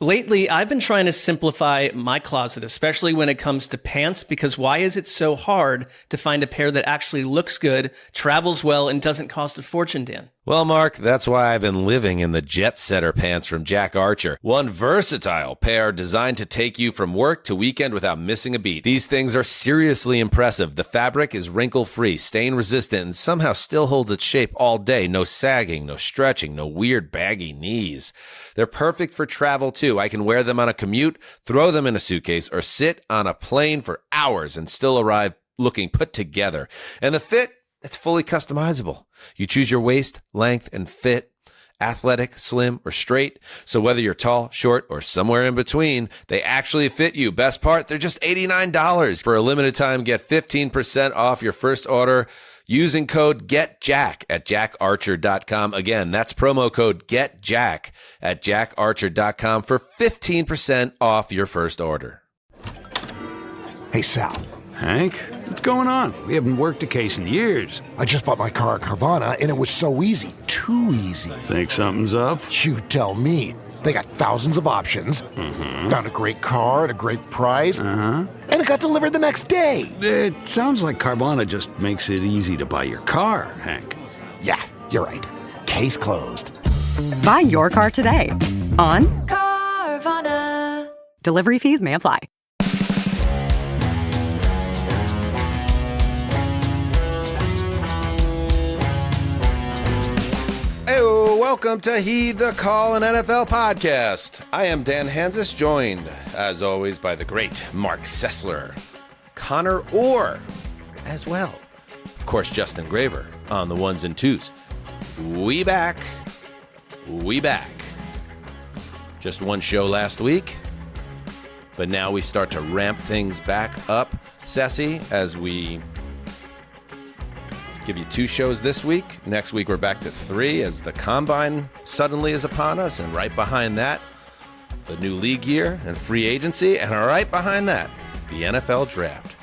Lately, I've been trying to simplify my closet, especially when it comes to pants, because why is it so hard to find a pair that actually looks good, travels well, and doesn't cost a fortune, Dan? Well, Mark, that's why I've been living in the Jet Setter pants from Jack Archer. One versatile pair designed to take you from work to weekend without missing a beat. These things are seriously impressive. The fabric is wrinkle-free, stain-resistant, and somehow still holds its shape all day. No sagging, no stretching, no weird baggy knees. They're perfect for travel, too. I can wear them on a commute, throw them in a suitcase, or sit on a plane for hours and still arrive looking put together. And the fit? It's fully customizable. You choose your waist, length, and fit, athletic, slim, or straight. So whether you're tall, short, or somewhere in between, they actually fit you. Best part, they're just $89. For a limited time, get 15% off your first order using code GETJACK at jackarcher.com. Again, that's promo code GETJACK at jackarcher.com for 15% off your first order. Hey, Sal. Hank, what's going on? We haven't worked a case in years. I just bought my car at Carvana, and it was so easy. Too easy. Think something's up? You tell me. They got thousands of options. Found a great car at a great price. And it got delivered the next day. It sounds like Carvana just makes it easy to buy your car, Hank. Yeah, you're right. Case closed. Buy your car today on Carvana. Delivery fees may apply. Hey, welcome to Heed the Call, an NFL podcast. I am Dan Hanzus, joined, as always, by the great Marc Sessler, Conor Orr, as well. Of course, Justin Graver on the ones and twos. We back. Just one show last week, but now we start to ramp things back up, Sessy, as we give you 2 shows this week. Next week, we're back to 3 as the Combine suddenly is upon us. And right behind that, the new league year and free agency. And right behind that, the NFL draft.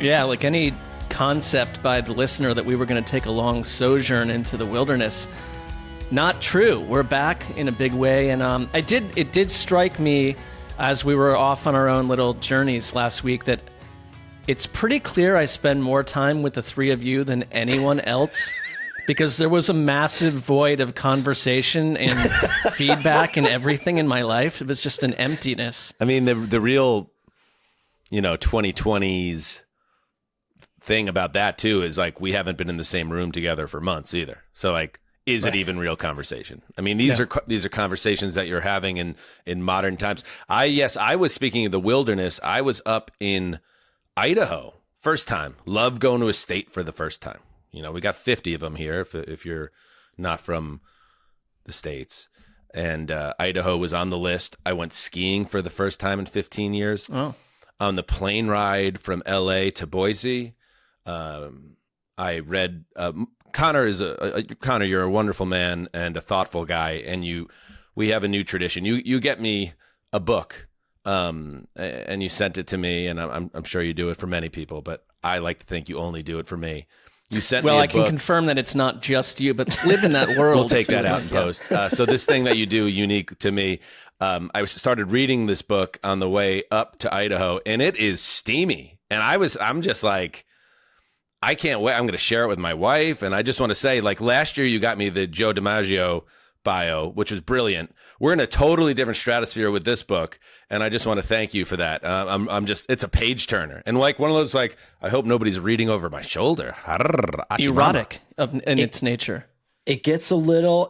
Yeah, like any concept by the listener that we were going to take a long sojourn into the wilderness. Not true. We're back in a big way. And it did strike me as we were off on our own little journeys last week that it's pretty clear I spend more time with the three of you than anyone else because there was a massive void of conversation and feedback and everything in my life. It was just an emptiness. I mean, the real, 2020s thing about that, too, is like we haven't been in the same room together for months either. So, like, is it even real conversation? I mean, these are conversations that you're having in modern times. I was speaking of the wilderness. I was up in Idaho, first time. Love going to a state for the first time. We got 50 of them here if you're not from the States. And Idaho was on the list. I went skiing for the first time in 15 years. Oh. On the plane ride from LA to Boise, I read Conor Conor, you're a wonderful man and a thoughtful guy, and we have a new tradition. You get me a book. And you sent it to me, and I'm sure you do it for many people, but I like to think you only do it for me. You sent me a book. Well, I can confirm that it's not just you, but live in that world. We'll take that out in post. So this thing that you do, unique to me, I started reading this book on the way up to Idaho, and it is steamy. And I'm just like, I can't wait. I'm going to share it with my wife, and I just want to say, like, last year you got me the Joe DiMaggio bio, which was brilliant. We're in a totally different stratosphere with this book, and I just want to thank you for that. It's a page turner, and like one of those, like, I hope nobody's reading over my shoulder. Erotic in its nature. It gets a little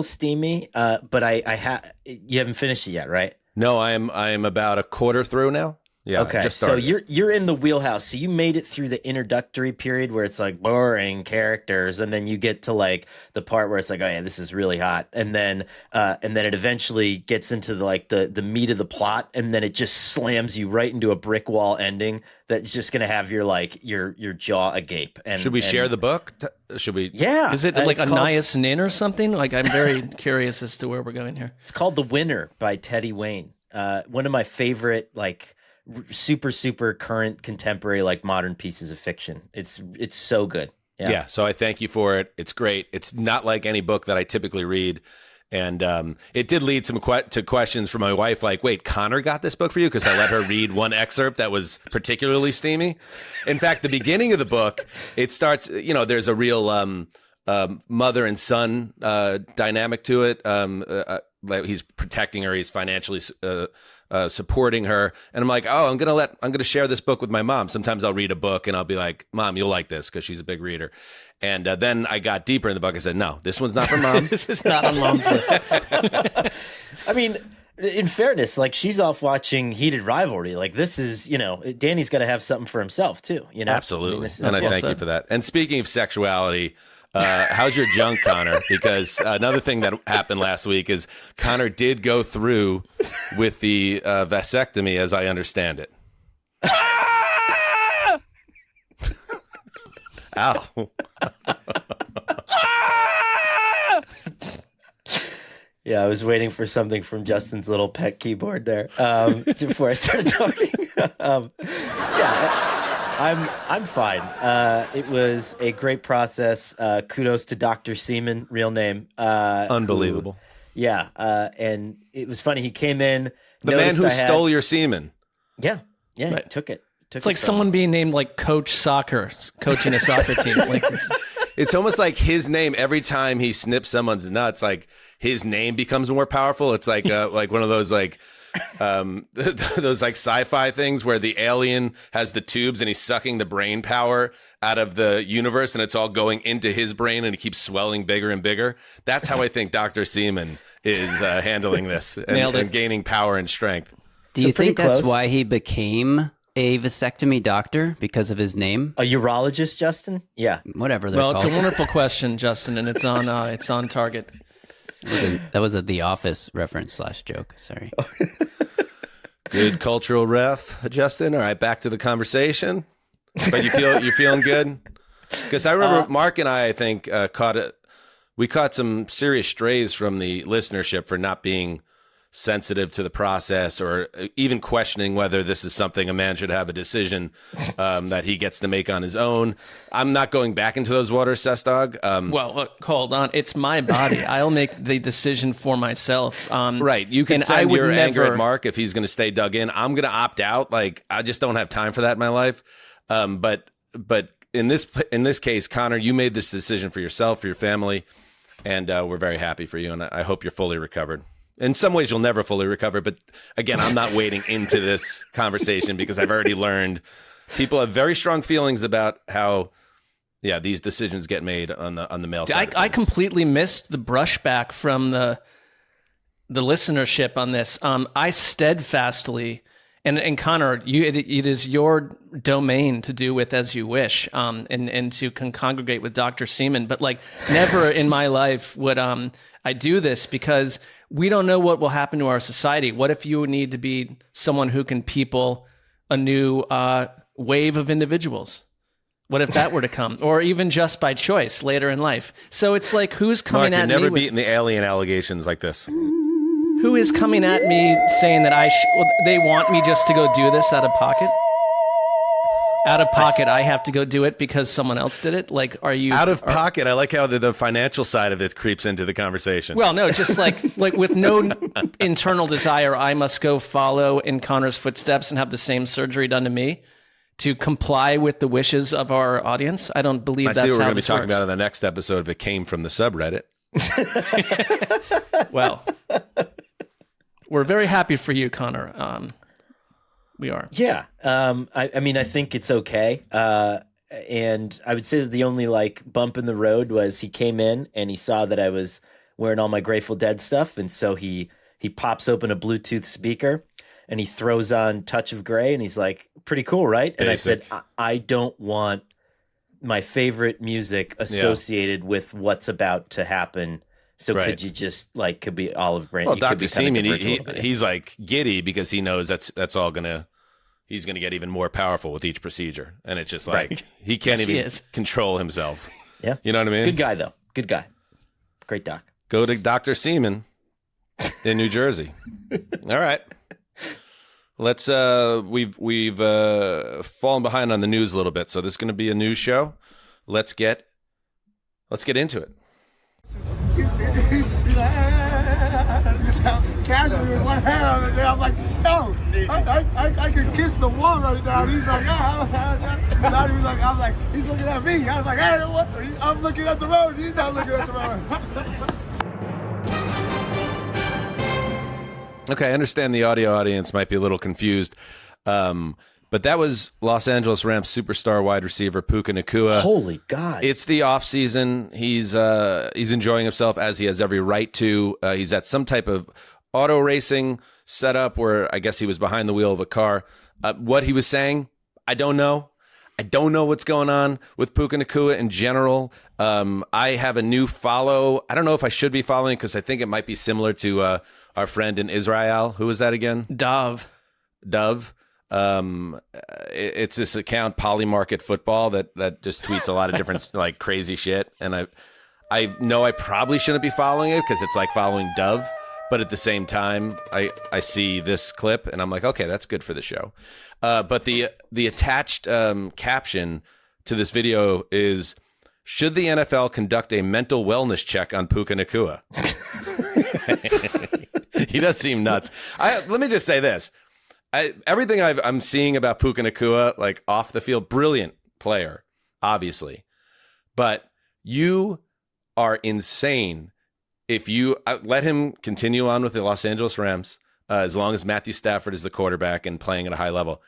steamy, but you haven't finished it yet, right? No, I'm about a quarter through now. Yeah. Okay. So you're in the wheelhouse. So you made it through the introductory period where it's like boring characters, and then you get to like the part where it's like, oh yeah, this is really hot, and then it eventually gets into the meat of the plot, and then it just slams you right into a brick wall ending that's just gonna have your jaw agape. And should we share the book? Should we? Yeah. Is it like Anais Nin or something? Like, I'm very curious as to where we're going here. It's called The Winner by Teddy Wayne. One of my favorite super current contemporary modern pieces of fiction. It's so good. Yeah. So I thank you for it. It's great. It's not like any book that I typically read, And it did lead to questions from my wife, like, wait, Conor got this book for you? Because I let her read one excerpt that was particularly steamy. In fact, the beginning of the book, it starts, there's a real mother and son dynamic to it. Like he's protecting her. He's financially supporting her. And I'm like, oh, I'm going to share this book with my mom. Sometimes I'll read a book and I'll be like, Mom, you'll like this, because she's a big reader. And then I got deeper in the book. I said, no, this one's not for Mom. This is not on Mom's list. I mean, in fairness, like, she's off watching Heated Rivalry. Like, this is, Danny's got to have something for himself too. Absolutely. I mean, and I thank you for that. And speaking of sexuality, how's your junk, Conor? Because another thing that happened last week is Conor did go through with the vasectomy, as I understand it. Ow. Yeah, I was waiting for something from Justin's little pet keyboard there before I started talking. I'm fine. It was a great process. Kudos to Dr. Seaman, real name. Unbelievable. And it was funny. He came in. The man who stole your semen. Yeah, Right. He took it. It's like someone being named like Coach Soccer, coaching a soccer team. Like, it's almost like his name, every time he snips someone's nuts, like his name becomes more powerful. It's like one of those like those like sci-fi things where the alien has the tubes and he's sucking the brain power out of the universe and it's all going into his brain and it keeps swelling bigger and bigger. That's how I think Dr. Seaman is handling this and gaining power and strength. Do you think that's why he became a vasectomy doctor, because of his name? A urologist, Justin? Yeah. Whatever they're called. It's a wonderful question, Justin, and it's on target. That was a The Office reference / joke. Sorry. Good cultural ref, Justin. All right, back to the conversation. But you're feeling good? Because I remember Mark and I think, caught some serious strays from the listenership for not being sensitive to the process, or even questioning whether this is something a man should have a decision that he gets to make on his own. I'm not going back into those waters, Sessdog. Well, look, hold on. It's my body. I'll make the decision for myself. Right. You can send your anger at Mark if he's going to stay dug in. I'm going to opt out. Like, I just don't have time for that in my life. But in this case, Conor, you made this decision for yourself, for your family, and we're very happy for you. And I hope you're fully recovered. In some ways, you'll never fully recover. But again, I'm not wading into this conversation because I've already learned people have very strong feelings about how, these decisions get made on the male side. I completely missed the brushback from the listenership on this. I steadfastly, and Conor, it is your domain to do with as you wish, and to congregate with Dr. Seaman. But like, never in my life would I do this, because we don't know what will happen to our society. What if you need to be someone who can people a new wave of individuals? What if that were to come, or even just by choice later in life? So it's like, who's coming Mark, at me? You're never beating the alien allegations like this. Who is coming at me saying that they want me just to go do this out of pocket? Out of pocket, I have to go do it because someone else did it? Like, are you... Out of pocket, I like how the financial side of it creeps into the conversation. Well, no, just like with no internal desire, I must go follow in Conor's footsteps and have the same surgery done to me to comply with the wishes of our audience. I don't believe that's how this works. I see what we're going to be talking about in the next episode if it came from the subreddit. Well, we're very happy for you, Conor. We are. Yeah. I mean, I think it's okay. And I would say that the only like bump in the road was he came in and he saw that I was wearing all my Grateful Dead stuff. And so he pops open a Bluetooth speaker and he throws on Touch of Grey and he's like, pretty cool, right? And Basic. I said, I don't want my favorite music associated with what's about to happen. So could you just could be Olive Branch? Well, Dr. Seaman, he's like giddy because he knows that's all he's gonna get even more powerful with each procedure, and it's just like he can't even control himself. Yeah, you know what I mean. Good guy though. Good guy. Great doc. Go to Dr. Seaman in New Jersey. All right. Let's we've fallen behind on the news a little bit, so this is going to be a news show. Let's get into it. casually with one hand on it. I'm like, yo, I could kiss the wall right now. He's like, now he was like, I'm like, he's looking at me. I was like, hey, what? I'm looking at the road. He's not looking at the road. Okay, I understand the audio audience might be a little confused. But that was Los Angeles Rams superstar wide receiver Puka Nacua. Holy God. It's the offseason. He's enjoying himself, as he has every right to. He's at some type of auto racing setup where I guess he was behind the wheel of a car. What he was saying, I don't know. I don't know what's going on with Puka Nacua in general. I have a new follow. I don't know if I should be following because I think it might be similar to our friend in Israel. Who is that again? Dove. It's this account, Polymarket Football, that just tweets a lot of different like crazy shit. And I know I probably shouldn't be following it because it's like following Dove. But at the same time, I see this clip and I'm like, okay, that's good for the show. But the attached caption to this video is, should the NFL conduct a mental wellness check on Puka Nacua? He does seem nuts. Let me just say this. Everything I'm seeing about Puka Nacua, like off the field, brilliant player, obviously. But you are insane if you let him continue on with the Los Angeles Rams, as long as Matthew Stafford is the quarterback and playing at a high level.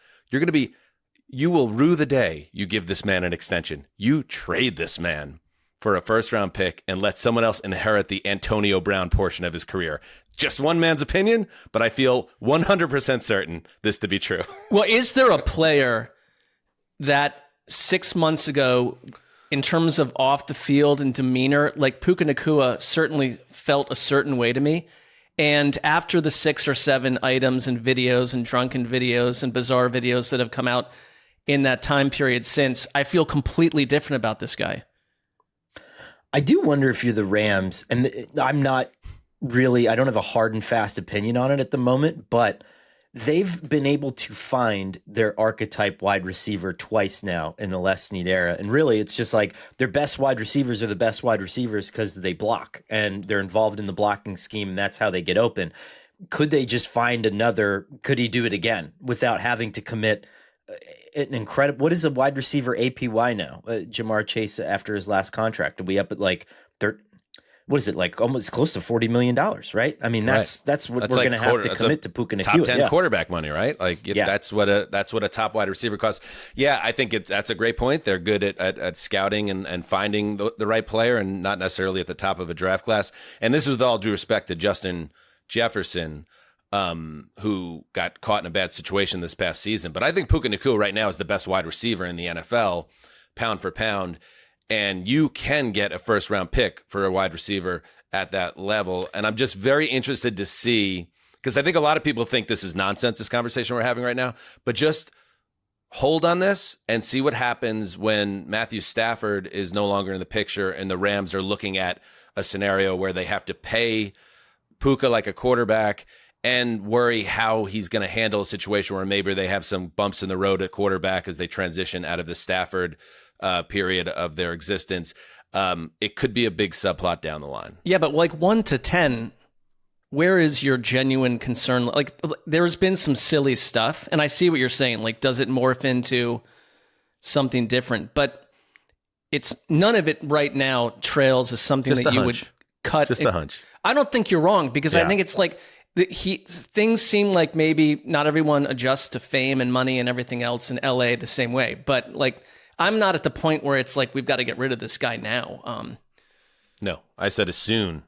You will rue the day you give this man an extension. You trade this man for a first-round pick and let someone else inherit the Antonio Brown portion of his career. Just one man's opinion, but I feel 100% certain this to be true. Well, is there a player that 6 months ago, in terms of off the field and demeanor, like Puka Nacua certainly felt a certain way to me. And after the 6 or 7 items and videos and drunken videos and bizarre videos that have come out in that time period since, I feel completely different about this guy. I do wonder if you're the Rams, and I'm not really, I don't have a hard and fast opinion on it at the moment, but they've been able to find their archetype wide receiver twice now in the Les Snead era. And really, it's just like their best wide receivers are the best wide receivers because they block and they're involved in the blocking scheme, and that's how they get open. Could they just find another? Could he do it again without having to commit an incredible? What is a wide receiver APY now? Jamar Chase after his last contract, are we up at like what is it, like almost close to $40 million, right? I mean, that's what we're going to have to commit to Puka Nacua. Top 10 quarterback money, right? Like that's what a top wide receiver costs. Yeah, I think that's a great point. They're good at scouting and finding the right player, and not necessarily at the top of a draft class. And this is with all due respect to Justin Jefferson, who got caught in a bad situation this past season. But I think Puka Nacua right now is the best wide receiver in the NFL, pound for pound. And you can get a first-round pick for a wide receiver at that level. And I'm just very interested to see, because I think a lot of people think this is nonsense, this conversation we're having right now. But just hold on this and see what happens when Matthew Stafford is no longer in the picture and the Rams are looking at a scenario where they have to pay Puka like a quarterback and worry how he's going to handle a situation where maybe they have some bumps in the road at quarterback as they transition out of the Stafford period of their existence. It could be a big subplot down the line. Yeah, but like 1 to 10, where is your genuine concern? Like, there's been some silly stuff, and I see what you're saying. Like, does it morph into something different? But it's none of it right now trails as something Just that you hunch. would cut. Just a hunch. I don't think you're wrong, because I think it's like things seem like maybe not everyone adjusts to fame and money and everything else in LA the same way. But like, I'm not at the point where it's like, we've got to get rid of this guy now. No, I said as soon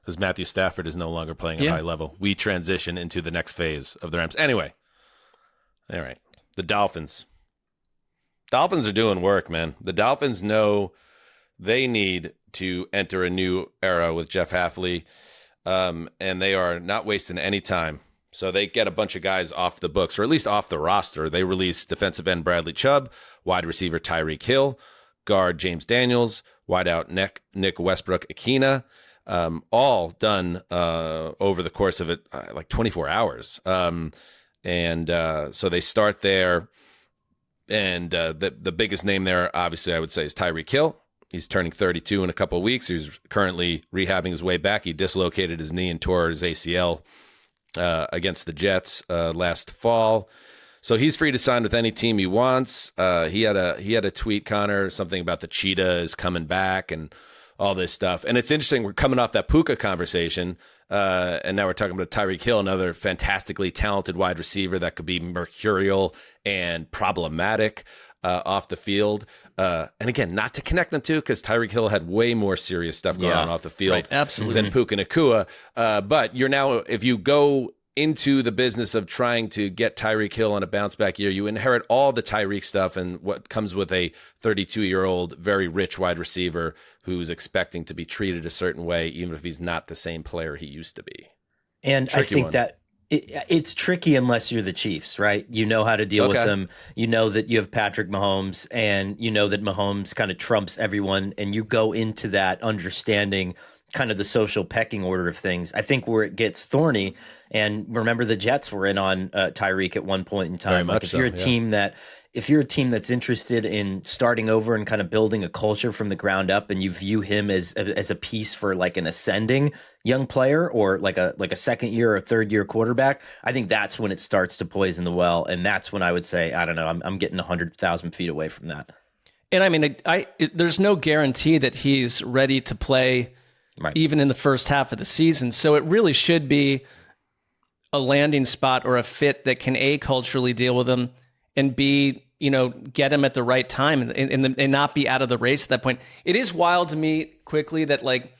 as Matthew Stafford is no longer playing at high level, we transition into the next phase of the Rams. Anyway, all right, the Dolphins. Dolphins are doing work, man. The Dolphins know they need to enter a new era with Jeff Hafley, and they are not wasting any time. So they get a bunch of guys off the books, or at least off the roster. They release defensive end Bradley Chubb, wide receiver Tyreek Hill, guard James Daniels, wideout Nick Westbrook-Ikhine, all done over the course of like 24 hours. So they start there, and the biggest name there, obviously, I would say, is Tyreek Hill. He's turning 32 in a couple of weeks. He's currently rehabbing his way back. He dislocated his knee and tore his ACL against the Jets last fall. So he's free to sign with any team he wants. He had a tweet, Connor, something about the cheetah is coming back and all this stuff. And it's interesting. We're coming off that Puka conversation, and now we're talking about Tyreek Hill, another fantastically talented wide receiver that could be mercurial and problematic off the field. And again, not to connect them two, because Tyreek Hill had way more serious stuff going on off the field than Puka Nacua. But you're now, if you go into the business of trying to get Tyreek Hill on a bounce back year, you inherit all the Tyreek stuff and what comes with a 32-year-old, very rich wide receiver who's expecting to be treated a certain way, even if he's not the same player he used to be. And I think that it's tricky unless you're the Chiefs, right? You know how to deal with them. You know that you have Patrick Mahomes, and you know that Mahomes kind of trumps everyone, and you go into that understanding kind of the social pecking order of things. I think where it gets thorny, and remember the Jets were in on Tyreek at one point in time. Like if you're a team that's interested in starting over and kind of building a culture from the ground up, and you view him as a piece for like an ascending young player or like a second year or third year quarterback, I think that's when it starts to poison the well. And that's when I would say, I don't know, I'm getting 100,000 feet away from that. And I mean, there's no guarantee that he's ready to play even in the first half of the season. So it really should be a landing spot or a fit that can A, culturally deal with him, and B, get him at the right time and not be out of the race at that point. It is wild to me quickly that like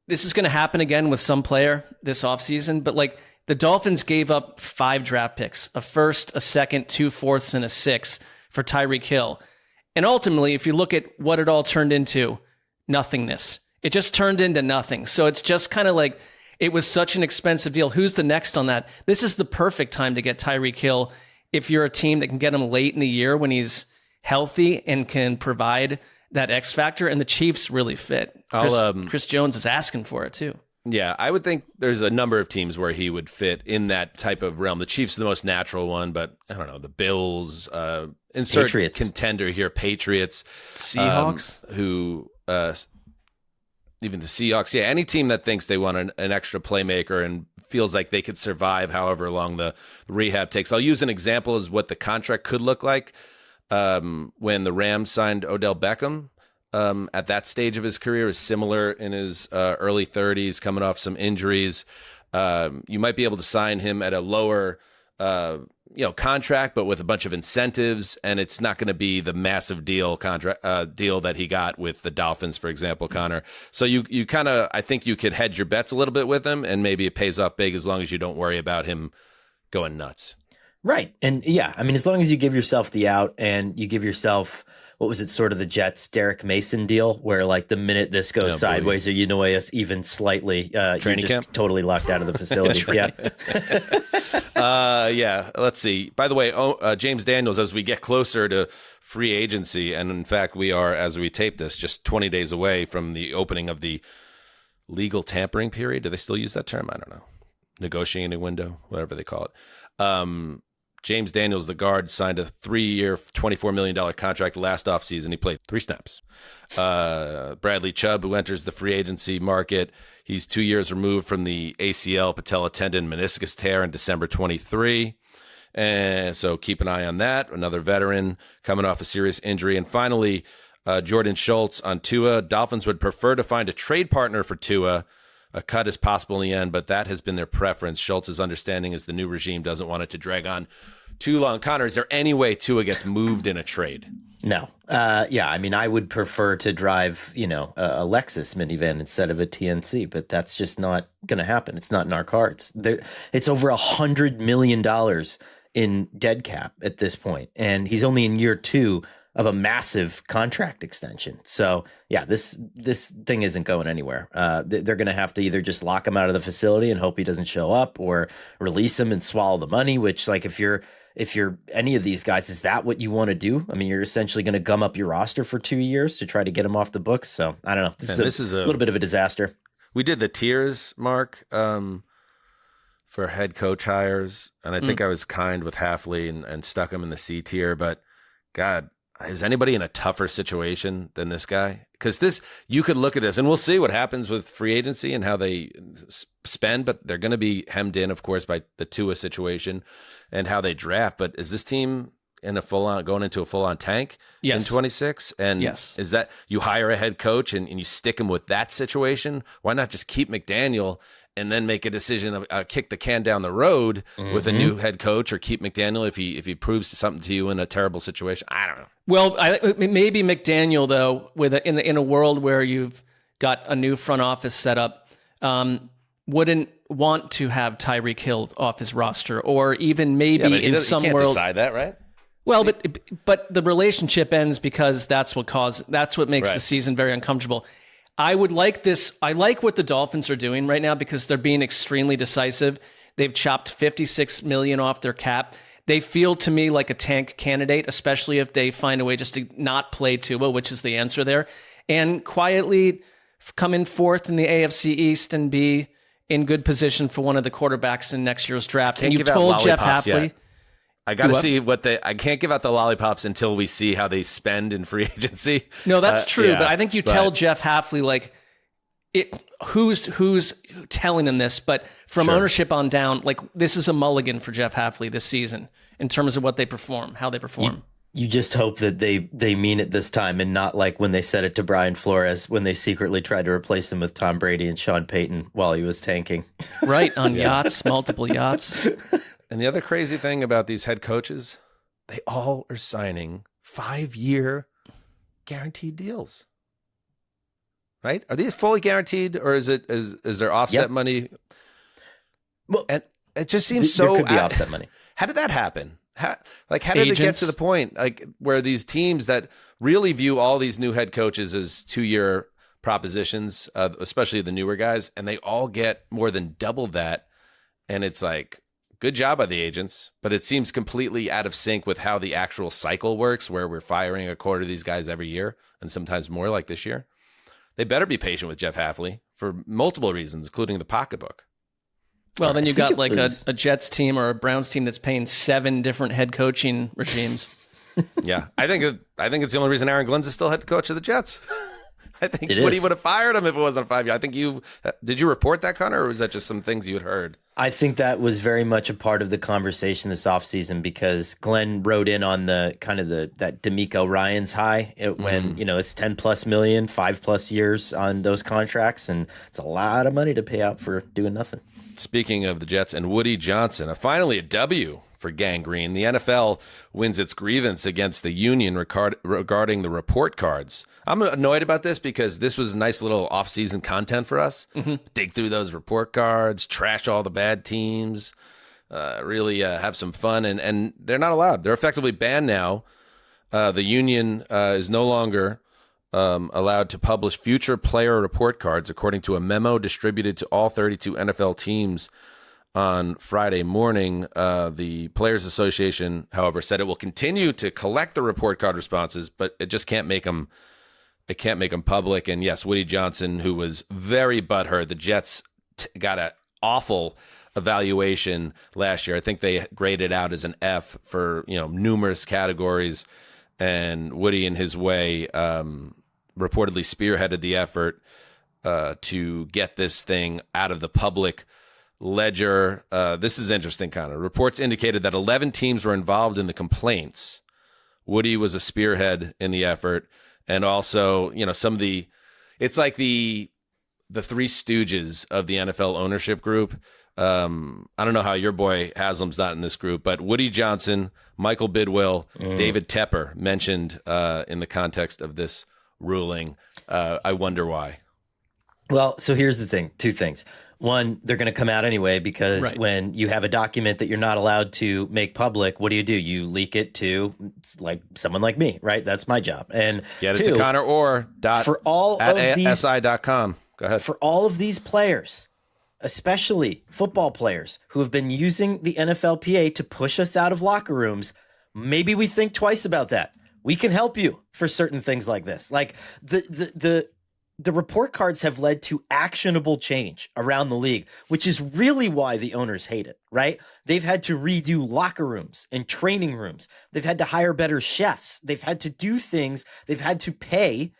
this is going to happen again with some player this offseason, but like the Dolphins gave up 5 draft picks, a first, a second, 2 fourths, and a 6 for Tyreek Hill. And ultimately, if you look at what it all turned into, nothingness. It just turned into nothing. So it's just kind of like, it was such an expensive deal. Who's the next on that? This is the perfect time to get Tyreek Hill if you're a team that can get him late in the year when he's healthy and can provide that X factor. And the Chiefs really fit. Chris Jones is asking for it too. Yeah, I would think there's a number of teams where he would fit in that type of realm. The Chiefs are the most natural one, but I don't know, the Bills, insert Patriots. Contender here, Patriots, Seahawks, even the Seahawks. Yeah, any team that thinks they want an extra playmaker and feels like they could survive however long the rehab takes. I'll use an example as what the contract could look like when the Rams signed Odell Beckham. At that stage of his career is similar in his early 30s, coming off some injuries. You might be able to sign him at a lower contract, but with a bunch of incentives, and it's not going to be the massive deal that he got with the Dolphins, for example, Connor. So you kind of, I think you could hedge your bets a little bit with him, and maybe it pays off big as long as you don't worry about him going nuts. Right. And yeah, I mean, as long as you give yourself the out and you give yourself, what was it, sort of the Jets Derek Mason deal, where like the minute this goes sideways or you annoy us even slightly, you're just totally locked out of the facility. Yeah. Let's see. By the way, James Daniels, as we get closer to free agency, and in fact we are, as we tape this, just 20 days away from the opening of the legal tampering period. Do they still use that term? I don't know. Negotiating window, whatever they call it. James Daniels, the guard, signed a 3-year, $24 million contract last offseason. He played 3 snaps. Bradley Chubb, who enters the free agency market, he's 2 years removed from the ACL patella tendon meniscus tear in December 23. And so keep an eye on that. Another veteran coming off a serious injury. And finally, Jordan Schultz on Tua. Dolphins would prefer to find a trade partner for Tua. A cut is possible in the end, but that has been their preference. Schultz's understanding is the new regime doesn't want it to drag on too long. Connor, is there any way Tua gets moved in a trade? No. Yeah, I mean, I would prefer to drive, a Lexus minivan instead of a TNC, but that's just not going to happen. It's not in our cards. It's over $100 million in dead cap at this point, and he's only in year 2 of a massive contract extension. So yeah, this thing isn't going anywhere. They're going to have to either just lock him out of the facility and hope he doesn't show up, or release him and swallow the money, which, like, if you're any of these guys, is that what you want to do? I mean, you're essentially going to gum up your roster for 2 years to try to get him off the books. So I don't know. This is a little bit of a disaster. We did the tiers, Mark, for head coach hires. And I think I was kind with Halfley and stuck him in the C tier, but God, is anybody in a tougher situation than this guy? Because you could look at this, and we'll see what happens with free agency and how they spend, but they're going to be hemmed in, of course, by the Tua situation and how they draft. But is this team going into a full-on tank in 26? And is that you hire a head coach and you stick him with that situation? Why not just keep McDaniel and then make a decision of kick the can down the road with a new head coach, or keep McDaniel if he proves something to you in a terrible situation? I don't know. Well, maybe McDaniel, though, in a world where you've got a new front office set up, wouldn't want to have Tyreek Hill off his roster, or even maybe in some he can't world decide that, right? Well, but the relationship ends because that's what makes the season very uncomfortable. I would like this. I like what the Dolphins are doing right now because they're being extremely decisive. They've chopped $56 million off their cap. They feel to me like a tank candidate, especially if they find a way just to not play Tua, which is the answer there, and quietly come in fourth in the AFC East and be in good position for one of the quarterbacks in next year's draft. And you've told Jeff Hafley. Yet. I got to see I can't give out the lollipops until we see how they spend in free agency. No, that's true. But I think you tell Jeff Hafley, like, who's telling him this, but from ownership on down, like, this is a mulligan for Jeff Hafley this season in terms of what they perform, how they perform. You just hope that they mean it this time, and not like when they said it to Brian Flores when they secretly tried to replace him with Tom Brady and Sean Payton while he was tanking. Right, on yachts, multiple yachts. And the other crazy thing about these head coaches, they all are signing 5-year guaranteed deals. Right? Are these fully guaranteed, or is there offset money? Well, and it just seems there could be offset money. How did that happen? How did it get to the point where these teams that really view all these new head coaches as 2-year propositions, especially the newer guys, and they all get more than double that, and it's like, good job by the agents, but it seems completely out of sync with how the actual cycle works, where we're firing a quarter of these guys every year, and sometimes more, like this year. They better be patient with Jeff Hafley for multiple reasons, including the pocketbook. Well, then you've got like a Jets team or a Browns team that's paying 7 different head coaching regimes. Yeah, I think it's the only reason Aaron Glenn's is still head coach of the Jets. I think Woody would have fired him if it wasn't a 5-year. I think did you report that, Conor, or was that just some things you had heard? I think that was very much a part of the conversation this offseason, because Glenn rode in on that D'Amico Ryans high when it's $10+ million, 5+ years on those contracts, and it's a lot of money to pay out for doing nothing. Speaking of the Jets and Woody Johnson, finally a W for Gangrene. The NFL wins its grievance against the union regarding the report cards. I'm annoyed about this because this was nice little off-season content for us. Dig through those report cards, trash all the bad teams, really have some fun. And they're not allowed. They're effectively banned now. The union is no longer allowed to publish future player report cards, according to a memo distributed to all 32 NFL teams on Friday morning. The Players Association, however, said it will continue to collect the report card responses, but it just can't make them. It can't make them public. And yes, Woody Johnson, who was very butthurt, the Jets got an awful evaluation last year. I think they graded out as an F for numerous categories. And Woody, in his way, reportedly spearheaded the effort to get this thing out of the public ledger. This is interesting, Conor. Reports indicated that 11 teams were involved in the complaints. Woody was a spearhead in the effort. And also, some of it's like the Three Stooges of the NFL ownership group. I don't know how your boy Haslam's not in this group, but Woody Johnson, Michael Bidwill, David Tepper mentioned in the context of this ruling. I wonder why. Well, so here's the thing. 2 things. One, they're going to come out anyway, because when you have a document that you're not allowed to make public, what do? You leak it to like someone like me, right? That's my job. And get it to Conor Orr for all of these si.com. Go ahead. For all of these players, especially football players who have been using the NFLPA to push us out of locker rooms, maybe we think twice about that. We can help you for certain things like this. Like the the report cards have led to actionable change around the league, which is really why the owners hate it, right? They've had to redo locker rooms and training rooms. They've had to hire better chefs. They've had to do things. They've had to pay,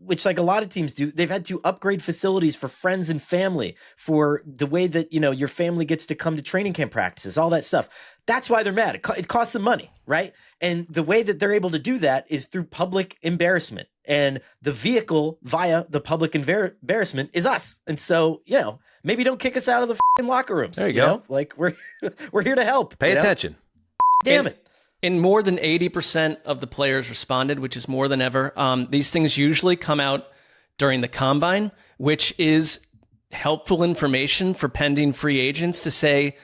which like a lot of teams do. They've had to upgrade facilities for friends and family, for the way that, your family gets to come to training camp practices, all that stuff. That's why they're mad. It costs them money, right? And the way that they're able to do that is through public embarrassment. And the vehicle via the public embarrassment is us. And so, maybe don't kick us out of the locker rooms. There you go. Like we're here to help. Pay attention. Damn it. And more than 80% of the players responded, which is more than ever. These things usually come out during the combine, which is helpful information for pending free agents to say,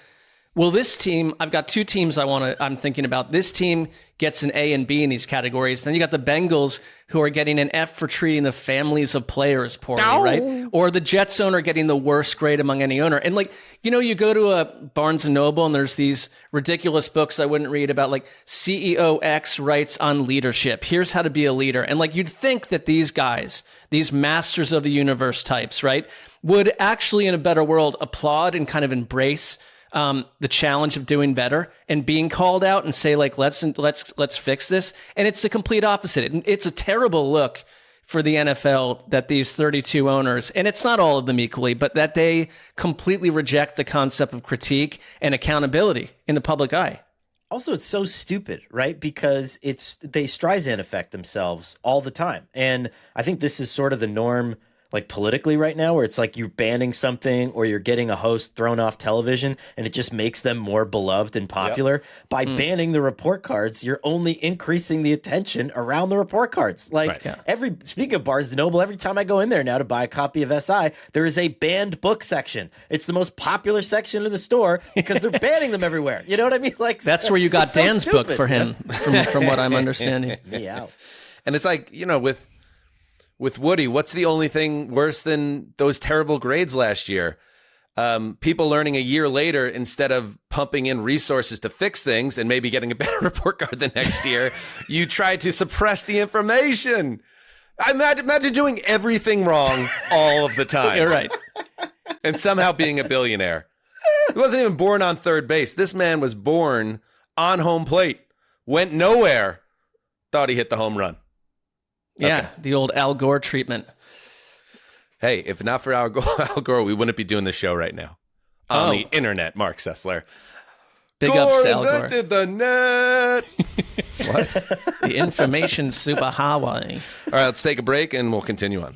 well, this team, I've got two teams I'm thinking about. This team gets an A and B in these categories. Then you got the Bengals who are getting an F for treating the families of players poorly, right? Or the Jets owner getting the worst grade among any owner. And you go to a Barnes & Noble and there's these ridiculous books I wouldn't read about CEO X writes on leadership. Here's how to be a leader. And you'd think that these guys, these masters of the universe types, right, would actually in a better world applaud and kind of embrace the challenge of doing better and being called out and say let's fix this. And it's the complete opposite. It's a terrible look for the NFL that these 32 owners, and it's not all of them equally, but that they completely reject the concept of critique and accountability in the public eye. Also, it's so stupid, right? Because they Streisand affect themselves all the time. And I think this is sort of the norm politically right now, where it's you're banning something or you're getting a host thrown off television and it just makes them more beloved and popular. Yep. By banning the report cards, you're only increasing the attention around the report cards. Speaking of Barnes & Noble, every time I go in there now to buy a copy of SI, there is a banned book section. It's the most popular section of the store because they're banning them everywhere. You know what I mean? That's where you got Dan's book for him, from what I'm understanding. Me out. And it's with Woody, what's the only thing worse than those terrible grades last year? People learning a year later, instead of pumping in resources to fix things and maybe getting a better report card the next year, you try to suppress the information. Imagine doing everything wrong all of the time. You're right. And somehow being a billionaire. He wasn't even born on third base. This man was born on home plate, went nowhere, thought he hit the home run. Yeah, okay. The old Al Gore treatment. Hey, if not for Al Gore, we wouldn't be doing this show right now. On the internet, Marc Sessler. Big Gore ups, Al Gore. invented the net. What? The information superhighway. All right, let's take a break and we'll continue on.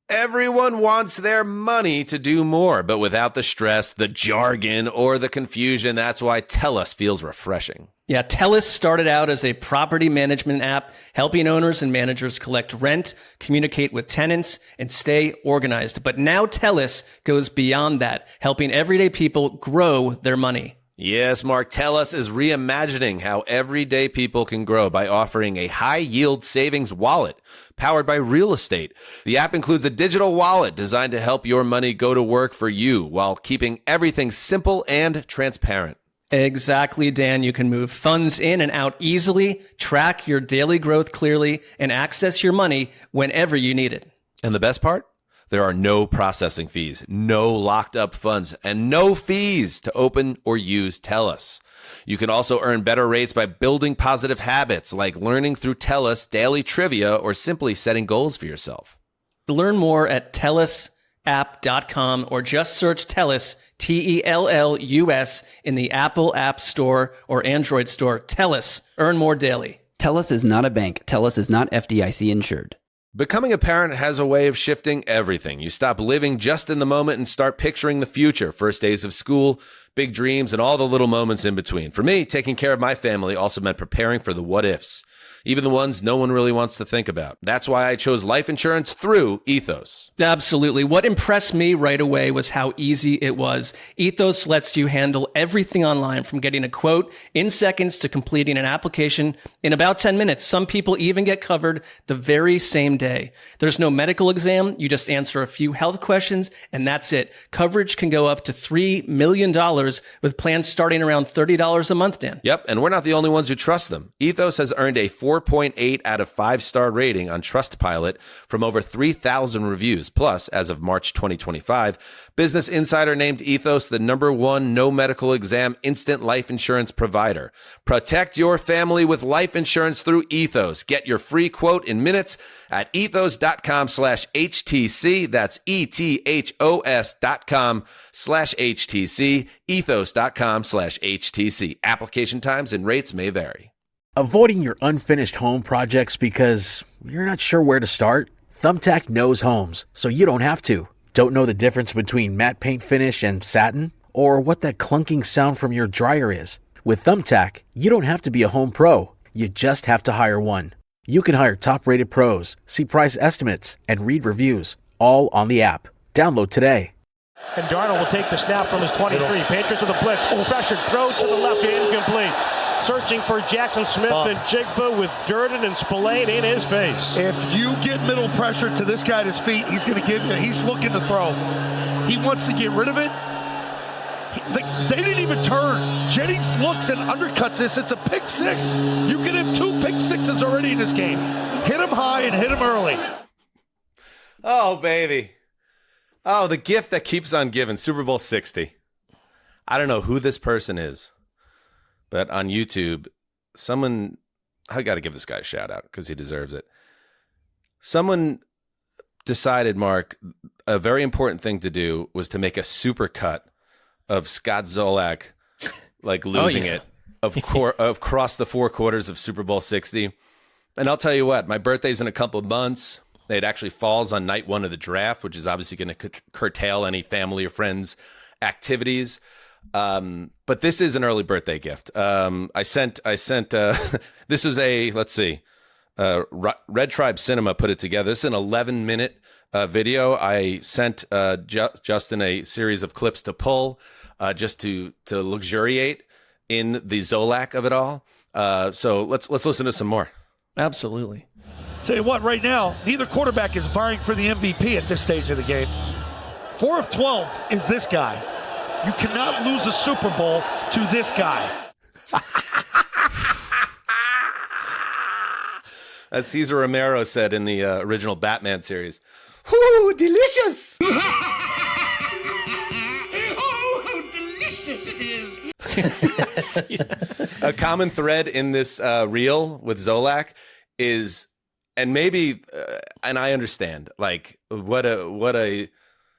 Everyone wants their money to do more, but without the stress, the jargon, or the confusion. That's why TELUS feels refreshing. Yeah, TELUS started out as a property management app, helping owners and managers collect rent, communicate with tenants, and stay organized. But now TELUS goes beyond that, helping everyday people grow their money. Yes, Mark, TELUS is reimagining how everyday people can grow by offering a high-yield savings wallet powered by real estate. The app includes a digital wallet designed to help your money go to work for you while keeping everything simple and transparent. Exactly, Dan. You can move funds in and out easily, track your daily growth clearly, and access your money whenever you need it. And the best part? There are no processing fees, no locked up funds, and no fees to open or use TELUS. You can also earn better rates by building positive habits like learning through TELUS daily trivia or simply setting goals for yourself. Learn more at TELUSapp.com or just search TELUS, TELLUS, in the Apple App Store or Android Store. TELUS. Earn more daily. TELUS is not a bank. TELUS is not FDIC insured. Becoming a parent has a way of shifting everything. You stop living just in the moment and start picturing the future. First days of school, big dreams, and all the little moments in between. For me, taking care of my family also meant preparing for the what-ifs, even the ones no one really wants to think about. That's why I chose life insurance through Ethos. Absolutely. What impressed me right away was how easy it was. Ethos lets you handle everything online, from getting a quote in seconds to completing an application in about 10 minutes. Some people even get covered the very same day. There's no medical exam. You just answer a few health questions and that's it. Coverage can go up to $3 million retailers with plans starting around $30 a month, Dan. Yep, and we're not the only ones who trust them. Ethos has earned a 4.8 out of 5-star rating on Trustpilot from over 3,000 reviews. Plus, as of March 2025, Business Insider named Ethos the #1 no medical exam instant life insurance provider. Protect your family with life insurance through Ethos. Get your free quote in minutes at ethos.com/HTC. That's ethos.com/HTC. Ethos.com/HTC. Application times and rates may vary. Avoiding your unfinished home projects because you're not sure where to start? Thumbtack knows homes, so you don't have to. Don't know the difference between matte paint finish and satin? Or what that clunking sound from your dryer is? With Thumbtack, you don't have to be a home pro. You just have to hire one. You can hire top-rated pros, see price estimates, and read reviews, all on the app. Download today. And Darnold will take the snap from his 23. Patriots with a blitz. Pressured, throw to the left, incomplete. Searching for Jackson Smith and Jigba with Durden and Spillane in his face. If you get middle pressure to this guy at his feet, he's going to give you, he's looking to throw. He wants to get rid of it. They didn't even turn. Jennings looks and undercuts this. It's a pick six. You can have 2 pick sixes already in this game. Hit him high and hit him early. Oh, baby. Oh, the gift that keeps on giving. Super Bowl 60. I don't know who this person is, but on YouTube, someone, I got to give this guy a shout out because he deserves it. Someone decided, Mark, a very important thing to do was to make a super cut of Scott Zolak, like losing it, across the 4 quarters of Super Bowl 60. And I'll tell you what, my birthday's in a couple of months. It actually falls on night 1 of the draft, which is obviously going to curtail any family or friends activities. But this is an early birthday gift. I sent this is a, let's see, Red Tribe Cinema put it together. This is an 11-minute video. I sent Justin a series of clips to pull just to luxuriate in the Zolak of it all. So let's listen to some more. Absolutely. Tell you what, right now, neither quarterback is vying for the MVP at this stage of the game. 4 of 12 is this guy. You cannot lose a Super Bowl to this guy. As Cesar Romero said in the original Batman series, "Ooh, delicious!" Oh, how delicious it is! A common thread in this reel with Zolak is, and maybe, and I understand, like what a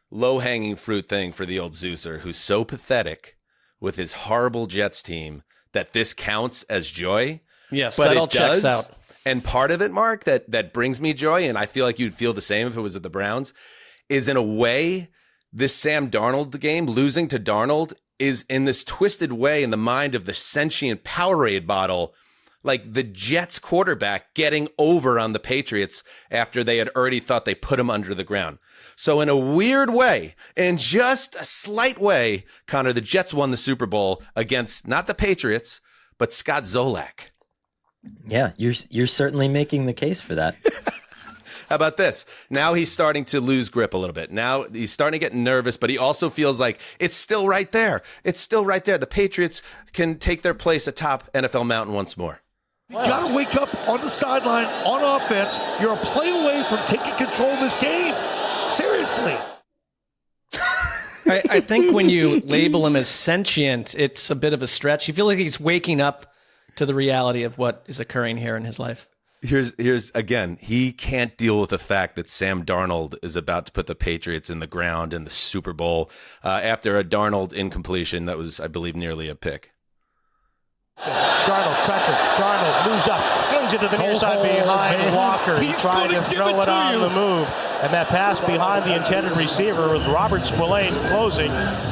low-hanging fruit thing for the old Zeuser, who's so pathetic with his horrible Jets team that this counts as joy. Yes, but that all checks out. And part of it, Mark, that brings me joy, and I feel like you'd feel the same if it was at the Browns, is in a way, this Sam Darnold game, losing to Darnold, is in this twisted way in the mind of the sentient Powerade bottle, like the Jets quarterback getting over on the Patriots after they had already thought they put him under the ground. So in a weird way, in just a slight way, Connor, the Jets won the Super Bowl against not the Patriots, but Scott Zolak. Yeah, you're certainly making the case for that. How about this? Now he's starting to lose grip a little bit. Now he's starting to get nervous, but he also feels like it's still right there. It's still right there. The Patriots can take their place atop NFL Mountain once more. You got to wake up on the sideline on offense. You're a play away from taking control of this game. Seriously. I think when you label him as sentient, it's a bit of a stretch. You feel like he's waking up to the reality of what is occurring here in his life. Here's again, he can't deal with the fact that Sam Darnold is about to put the Patriots in the ground in the Super Bowl after a Darnold incompletion that was, I believe, nearly a pick. Darnold pressure. Darnold moves up, slings it to the near side behind Walker. He's trying to throw it on the move. And that pass behind the intended receiver with Robert Spillane closing,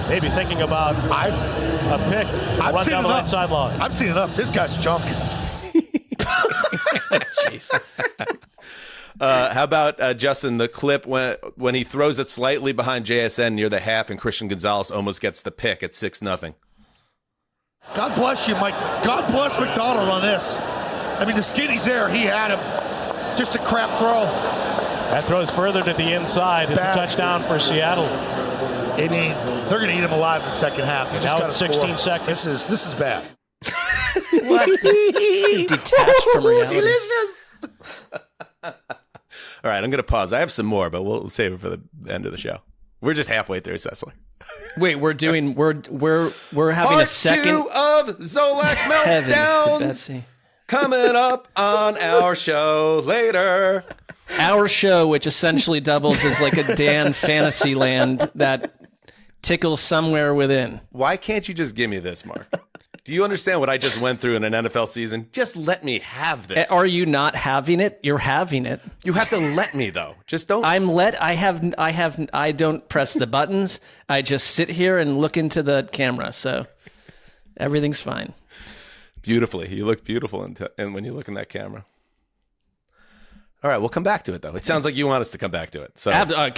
maybe thinking about a pick. Run down the right sideline. I've seen enough. This guy's junk. How about Justin, the clip when he throws it slightly behind JSN near the half and Christian Gonzalez almost gets the pick at 6-0. God bless you, Mike. God bless McDonald on this. I mean, the skinny's there. He had him. Just a crap throw. That throws further to the inside. It's a touchdown for Seattle. I mean, they're going to eat him alive in the second half. You Now just it's gotta 16 score. seconds. This is bad. Detached from reality. Delicious. All right, I'm going to pause. I have some more, but we'll save it for the end of the show. We're just halfway through, Sessler. Wait, we're having Part a second 2 of Zolak Heavens to Meltdowns Betsy. coming up on our show later. Our show, which essentially doubles as like a Dan Fantasyland that tickles somewhere within. Why can't you just give me this, Mark? Do you understand what I just went through in an NFL season? Just let me have this. Are you not having it? You're having it. You have to let me, though. Just don't. I don't press the buttons. I just sit here and look into the camera. So everything's fine. Beautifully. You look beautiful and when you look in that camera. All right, we'll come back to it, though. It sounds like you want us to come back to it. So,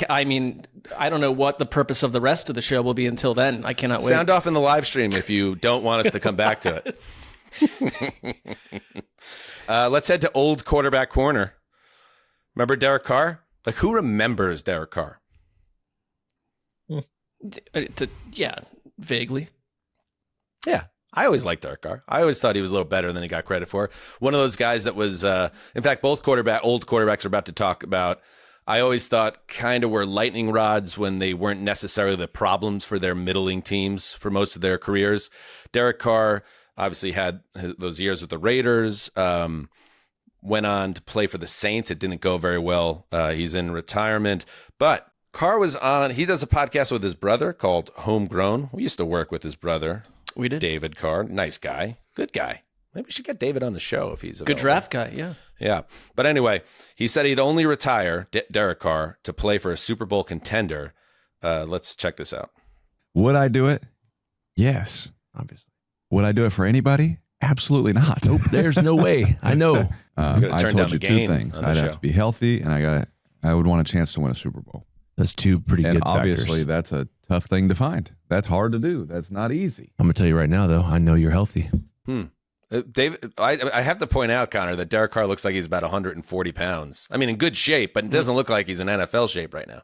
I mean, I don't know what the purpose of the rest of the show will be until then. I cannot wait. Sound off in the live stream if you don't want us to come back to it. Let's head to old quarterback corner. Remember Derek Carr? Like, who remembers Derek Carr? Yeah, vaguely. Yeah. I always liked Derek Carr. I always thought he was a little better than he got credit for. One of those guys that was, in fact, both old quarterbacks are about to talk about, I always thought kind of were lightning rods when they weren't necessarily the problems for their middling teams for most of their careers. Derek Carr obviously had those years with the Raiders, went on to play for the Saints. It didn't go very well. He's in retirement. But Carr was on, he does a podcast with his brother called Homegrown. We used to work with his brother. We did. David Carr, nice guy, good guy. Maybe we should get David on the show if he's available. Good draft guy, yeah. Yeah. But anyway, he said he'd only retire, Derek Carr, to play for a Super Bowl contender. Let's check this out. Would I do it? Yes, obviously. Would I do it for anybody? Absolutely not. Nope, there's no way. I know. I told you two things. I'd have to be healthy, and I would want a chance to win a Super Bowl. That's two pretty good factors. And obviously, that's a tough thing to find. That's hard to do. That's not easy. I'm going to tell you right now, though, I know you're healthy. David, I have to point out, Connor, that Derek Carr looks like he's about 140 pounds. I mean, in good shape, but it doesn't look like he's in NFL shape right now.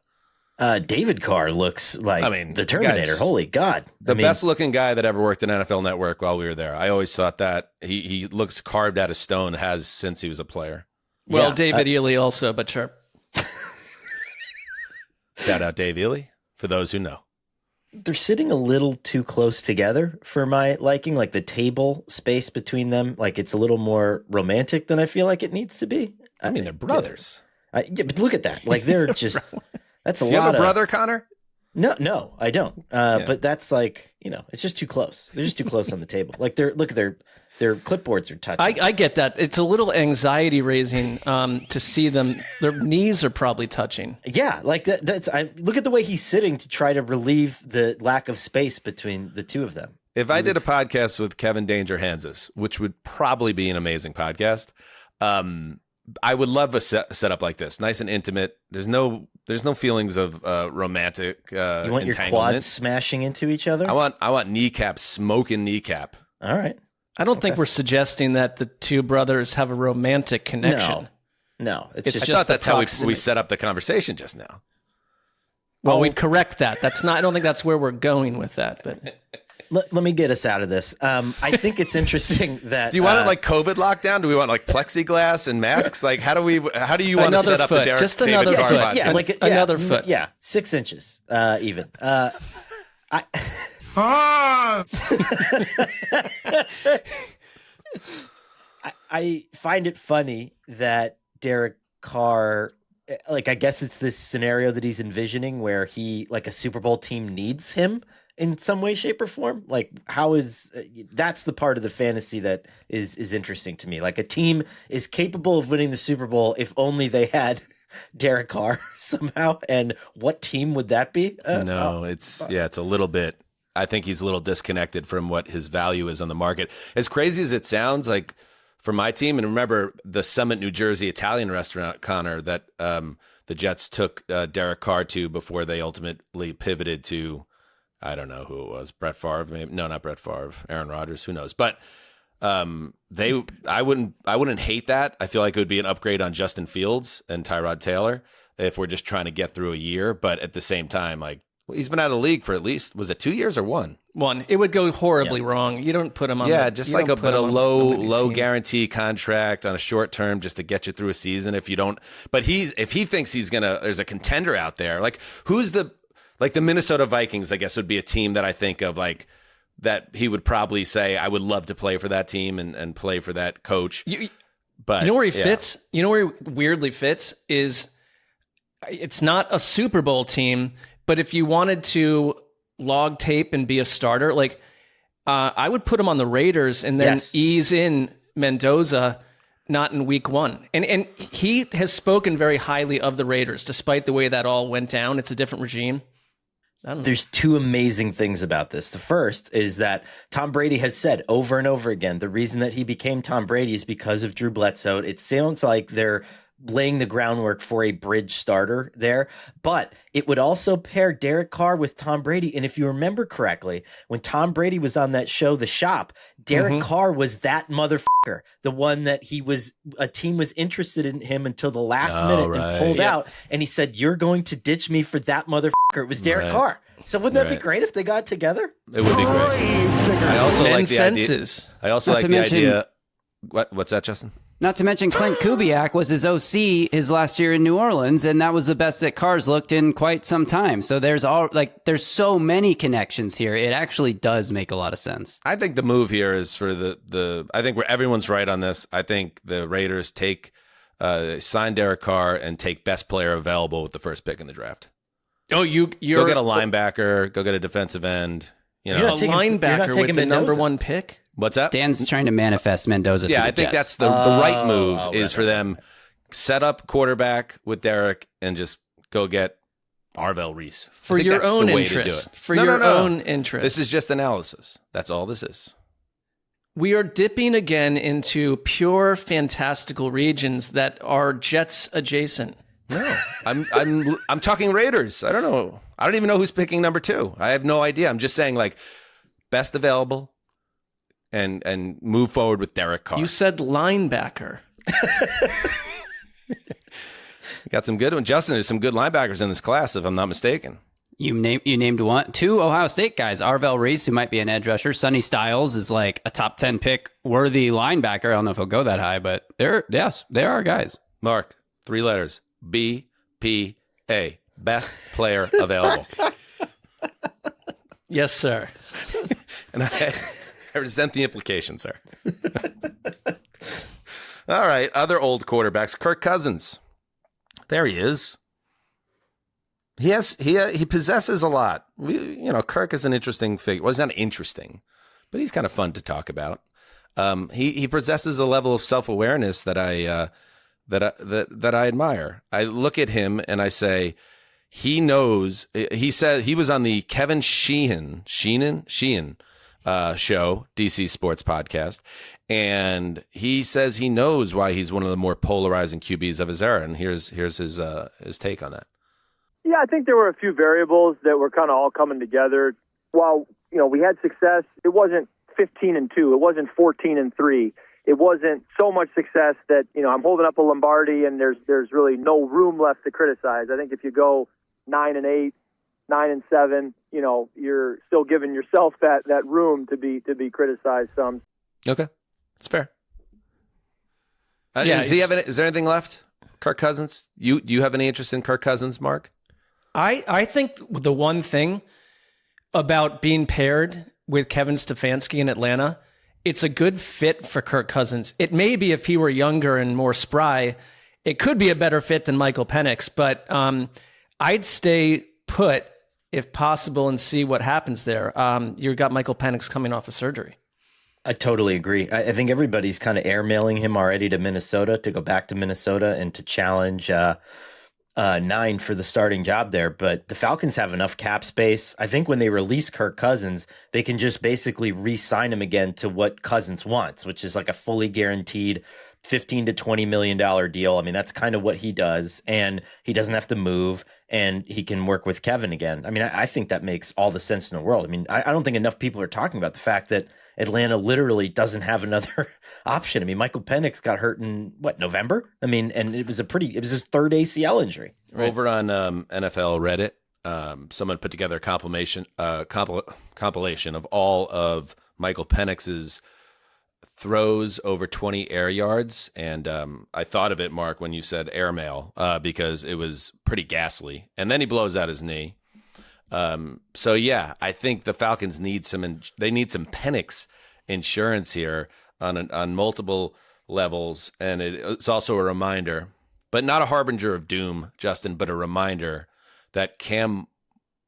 David Carr looks like the Terminator. Holy God. The best looking guy that ever worked in NFL Network while we were there. I always thought that he looks carved out of stone, has since he was a player. Well, yeah, David Ely also, but sure. Shout out Dave Ely, for those who know. They're sitting a little too close together for my liking, like the table space between them. Like it's a little more romantic than I feel like it needs to be. I mean, they're brothers. Yeah, but look at that. Like they're just, that's a lot. Do you have a brother, Connor? No, I don't. But that's like, it's just too close. They're just too close on the table. Like their clipboards are touching. I get that. It's a little anxiety raising to see them. Their knees are probably touching. Yeah, like that's. I look at the way he's sitting to try to relieve the lack of space between the two of them. If I did a podcast with Kevin Danger Hanzus, which would probably be an amazing podcast, I would love a setup like this, nice and intimate. There's no feelings of romantic you want your entanglement. quads smashing into each other? I want kneecap, smoking kneecap. All right. I don't think we're suggesting that the two brothers have a romantic connection. No. It's just I thought that's how we set up the conversation just now. Well, we'd correct that. That's not. I don't think that's where we're going with that. But let me get us out of this. I think it's interesting that. Do you want it like COVID lockdown? Do we want like plexiglass and masks? Like how do you want to set up the Derek David Carr podcast? Yeah, like another foot. Yeah, 6 inches even. I find it funny that Derek Carr, like, I guess it's this scenario that he's envisioning where he, like, a Super Bowl team needs him in some way, shape, or form. Like, how is that's the part of the fantasy that is interesting to me. Like, a team is capable of winning the Super Bowl if only they had Derek Carr somehow. And what team would that be? It's a little bit. I think he's a little disconnected from what his value is on the market. As crazy as it sounds, like for my team, and remember the Summit, New Jersey Italian restaurant, Connor, that the Jets took Derek Carr to before they ultimately pivoted to, I don't know who it was, Brett Favre, maybe. No, not Brett Favre, Aaron Rodgers, who knows? But I wouldn't hate that. I feel like it would be an upgrade on Justin Fields and Tyrod Taylor if we're just trying to get through a year. But at the same time, like, Well, he's been out of the league for at least, was it 2 years or one? One. It would go horribly wrong. You don't put him on. Just like a low guarantee contract on a short term just to get you through a season. If you don't, but if he thinks there's a contender out there. Like who's the Minnesota Vikings? I guess would be a team that I think of that he would probably say I would love to play for that team and play for that coach. But you know where he fits? You know where he weirdly fits is it's not a Super Bowl team, but if you wanted to log tape and be a starter, I would put him on the Raiders and then ease in Mendoza, not in week one. And he has spoken very highly of the Raiders, despite the way that all went down. It's a different regime. There's two amazing things about this. The first is that Tom Brady has said over and over again, the reason that he became Tom Brady is because of Drew Bledsoe. It sounds like they're laying the groundwork for a bridge starter there, but it would also pair Derek Carr with Tom Brady. And if you remember correctly, when Tom Brady was on that show, The Shop, Derek Carr was that motherfucker, the one that a team was interested in him until the last minute and pulled out. And he said, "You're going to ditch me for that motherfucker." It was Derek Carr. So wouldn't that be great if they got together? It would be great. I also like the idea. I also like the idea. What's that, Justin? Not to mention Clint Kubiak was his OC his last year in New Orleans, and that was the best that Carr's looked in quite some time. So there's so many connections here. It actually does make a lot of sense. I think the move here is for I think everyone's right on this. I think the Raiders sign Derek Carr and take best player available with the first pick in the draft. Oh, you're go get a linebacker, go get a defensive end. A linebacker with the number one pick. What's that? Dan's trying to manifest Mendoza. Yeah, to the I think Jets. that's the right move is for them set up quarterback with Derek and just go get Arvell Reese. For your own interest. For your own interest. This is just analysis. That's all this is. We are dipping again into pure fantastical regions that are Jets adjacent. No, I'm talking Raiders. I don't know. I don't even know who's picking number 2. I have no idea. I'm just saying best available. And move forward with Derek Carr. You said linebacker. Got some good ones. Justin, there's some good linebackers in this class, if I'm not mistaken. You named two Ohio State guys. Arvell Reese, who might be an edge rusher. Sonny Styles is like a top 10 pick worthy linebacker. I don't know if he'll go that high, but there are guys. Mark, 3 letters. BPA. Best player available. Yes, sir. And I resent the implication, sir. All right, other old quarterbacks. Kirk Cousins. There he is. He possesses a lot. Kirk is an interesting figure. Well, he's not interesting, but he's kind of fun to talk about. He possesses a level of self-awareness that I admire. I look at him and I say, he knows. He said he was on the Kevin Sheehan show, DC Sports Podcast, and he says he knows why he's one of the more polarizing QBs of his era. And here's his take on that. Yeah, I think there were a few variables that were kind of all coming together. While we had success, it wasn't 15-2, it wasn't 14-3. It wasn't so much success that I'm holding up a Lombardi and there's really no room left to criticize. I think if you go 9-8, 9-7, you're still giving yourself that room to be criticized some. Okay, that's fair. Is there anything left? Kirk Cousins? Do you have any interest in Kirk Cousins, Mark? I think the one thing about being paired with Kevin Stefanski in Atlanta, it's a good fit for Kirk Cousins. It may be if he were younger and more spry, it could be a better fit than Michael Penix, but I'd stay put if possible and see what happens there. You got Michael Penix coming off of surgery. I totally agree. I think everybody's kind of airmailing him already to Minnesota, to go back to Minnesota and to challenge 9 for the starting job there. But the Falcons have enough cap space. I think when they release Kirk Cousins, they can just basically re-sign him again to what Cousins wants, which is like a fully guaranteed $15 to $20 million deal. I mean, that's kind of what he does, and he doesn't have to move, and he can work with Kevin again. I mean, I think that makes all the sense in the world. I mean, I don't think enough people are talking about the fact that Atlanta literally doesn't have another option. I mean, Michael Penix got hurt in November? I mean, and it was his third ACL injury. Right? Over on NFL Reddit, someone put together a compilation of all of Michael Penix's throws over 20 air yards. And I thought of it, Mark, when you said airmail, because it was pretty ghastly. And then he blows out his knee. So yeah, I think the Falcons need some Penix insurance here on multiple levels. And it's also a reminder, but not a harbinger of doom, Justin, but a reminder that Cam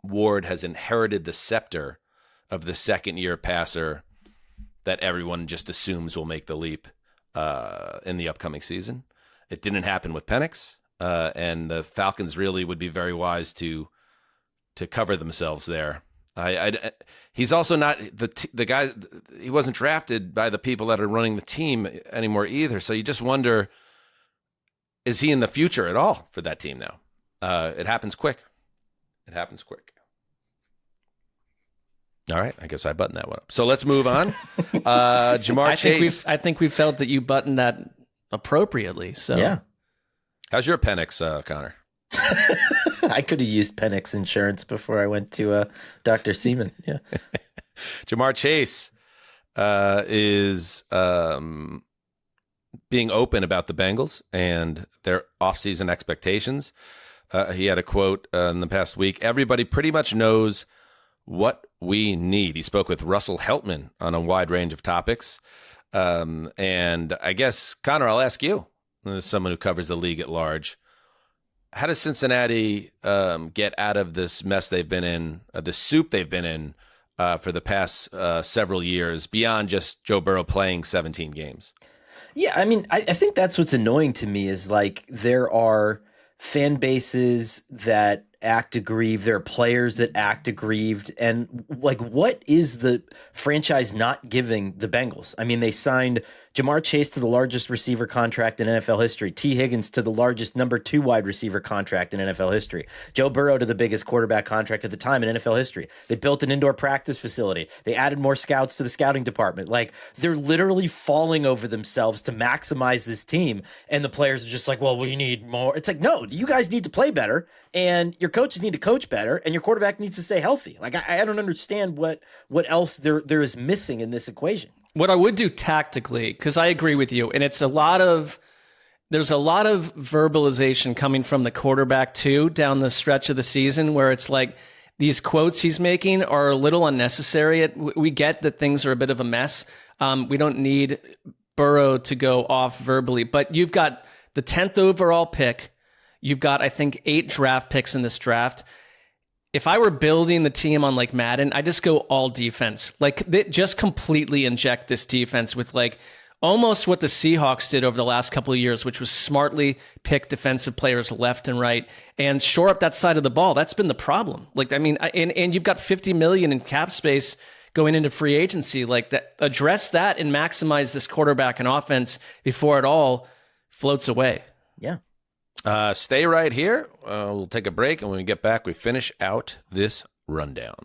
Ward has inherited the scepter of the second-year passer that everyone just assumes will make the leap in the upcoming season. It didn't happen with Penix, and the Falcons really would be very wise to cover themselves there. He's also not the guy. He wasn't drafted by the people that are running the team anymore either. So you just wonder, is he in the future at all for that team now? It happens quick. All right, I guess I buttoned that one up. So let's move on. Jamar Chase. I think we felt that you buttoned that appropriately. So yeah. How's your Penix, Connor? I could have used Penix insurance before I went to Dr. Seaman. Yeah. Jamar Chase is being open about the Bengals and their offseason expectations. He had a quote in the past week. Everybody pretty much knows what we need. He spoke with Russell Heltman on a wide range of topics. And I guess, Connor, I'll ask you, as someone who covers the league at large, how does Cincinnati get out of this mess they've been in, the soup they've been in for the past several years, beyond just Joe Burrow playing 17 games? Yeah, I mean, I think that's what's annoying to me is like there are fan bases that act aggrieved. There are players that act aggrieved. And like, what is the franchise not giving the Bengals? I mean, they signed Jamar Chase to the largest receiver contract in NFL history. T. Higgins to the largest number 2 wide receiver contract in NFL history. Joe Burrow to the biggest quarterback contract at the time in NFL history. They built an indoor practice facility. They added more scouts to the scouting department. Like, they're literally falling over themselves to maximize this team. And the players are just like, well, we need more. It's like, no, you guys need to play better. And your coaches need to coach better. And your quarterback needs to stay healthy. Like, I don't understand what else there is missing in this equation. What I would do tactically, because I agree with you, and there's a lot of verbalization coming from the quarterback too down the stretch of the season, where it's like these quotes he's making are a little unnecessary. We get that things are a bit of a mess. We don't need Burrow to go off verbally, but you've got the 10th overall pick. You've got, I think, 8 draft picks in this draft. If I were building the team on like Madden, I just go all defense. Like, they just completely inject this defense with like almost what the Seahawks did over the last couple of years, which was smartly pick defensive players left and right and shore up that side of the ball. That's been the problem. Like, I mean, and you've got $50 million in cap space going into free agency. Like, that, address that and maximize this quarterback and offense before it all floats away. Yeah. Stay right here. We'll take a break, and when we get back, we finish out this rundown.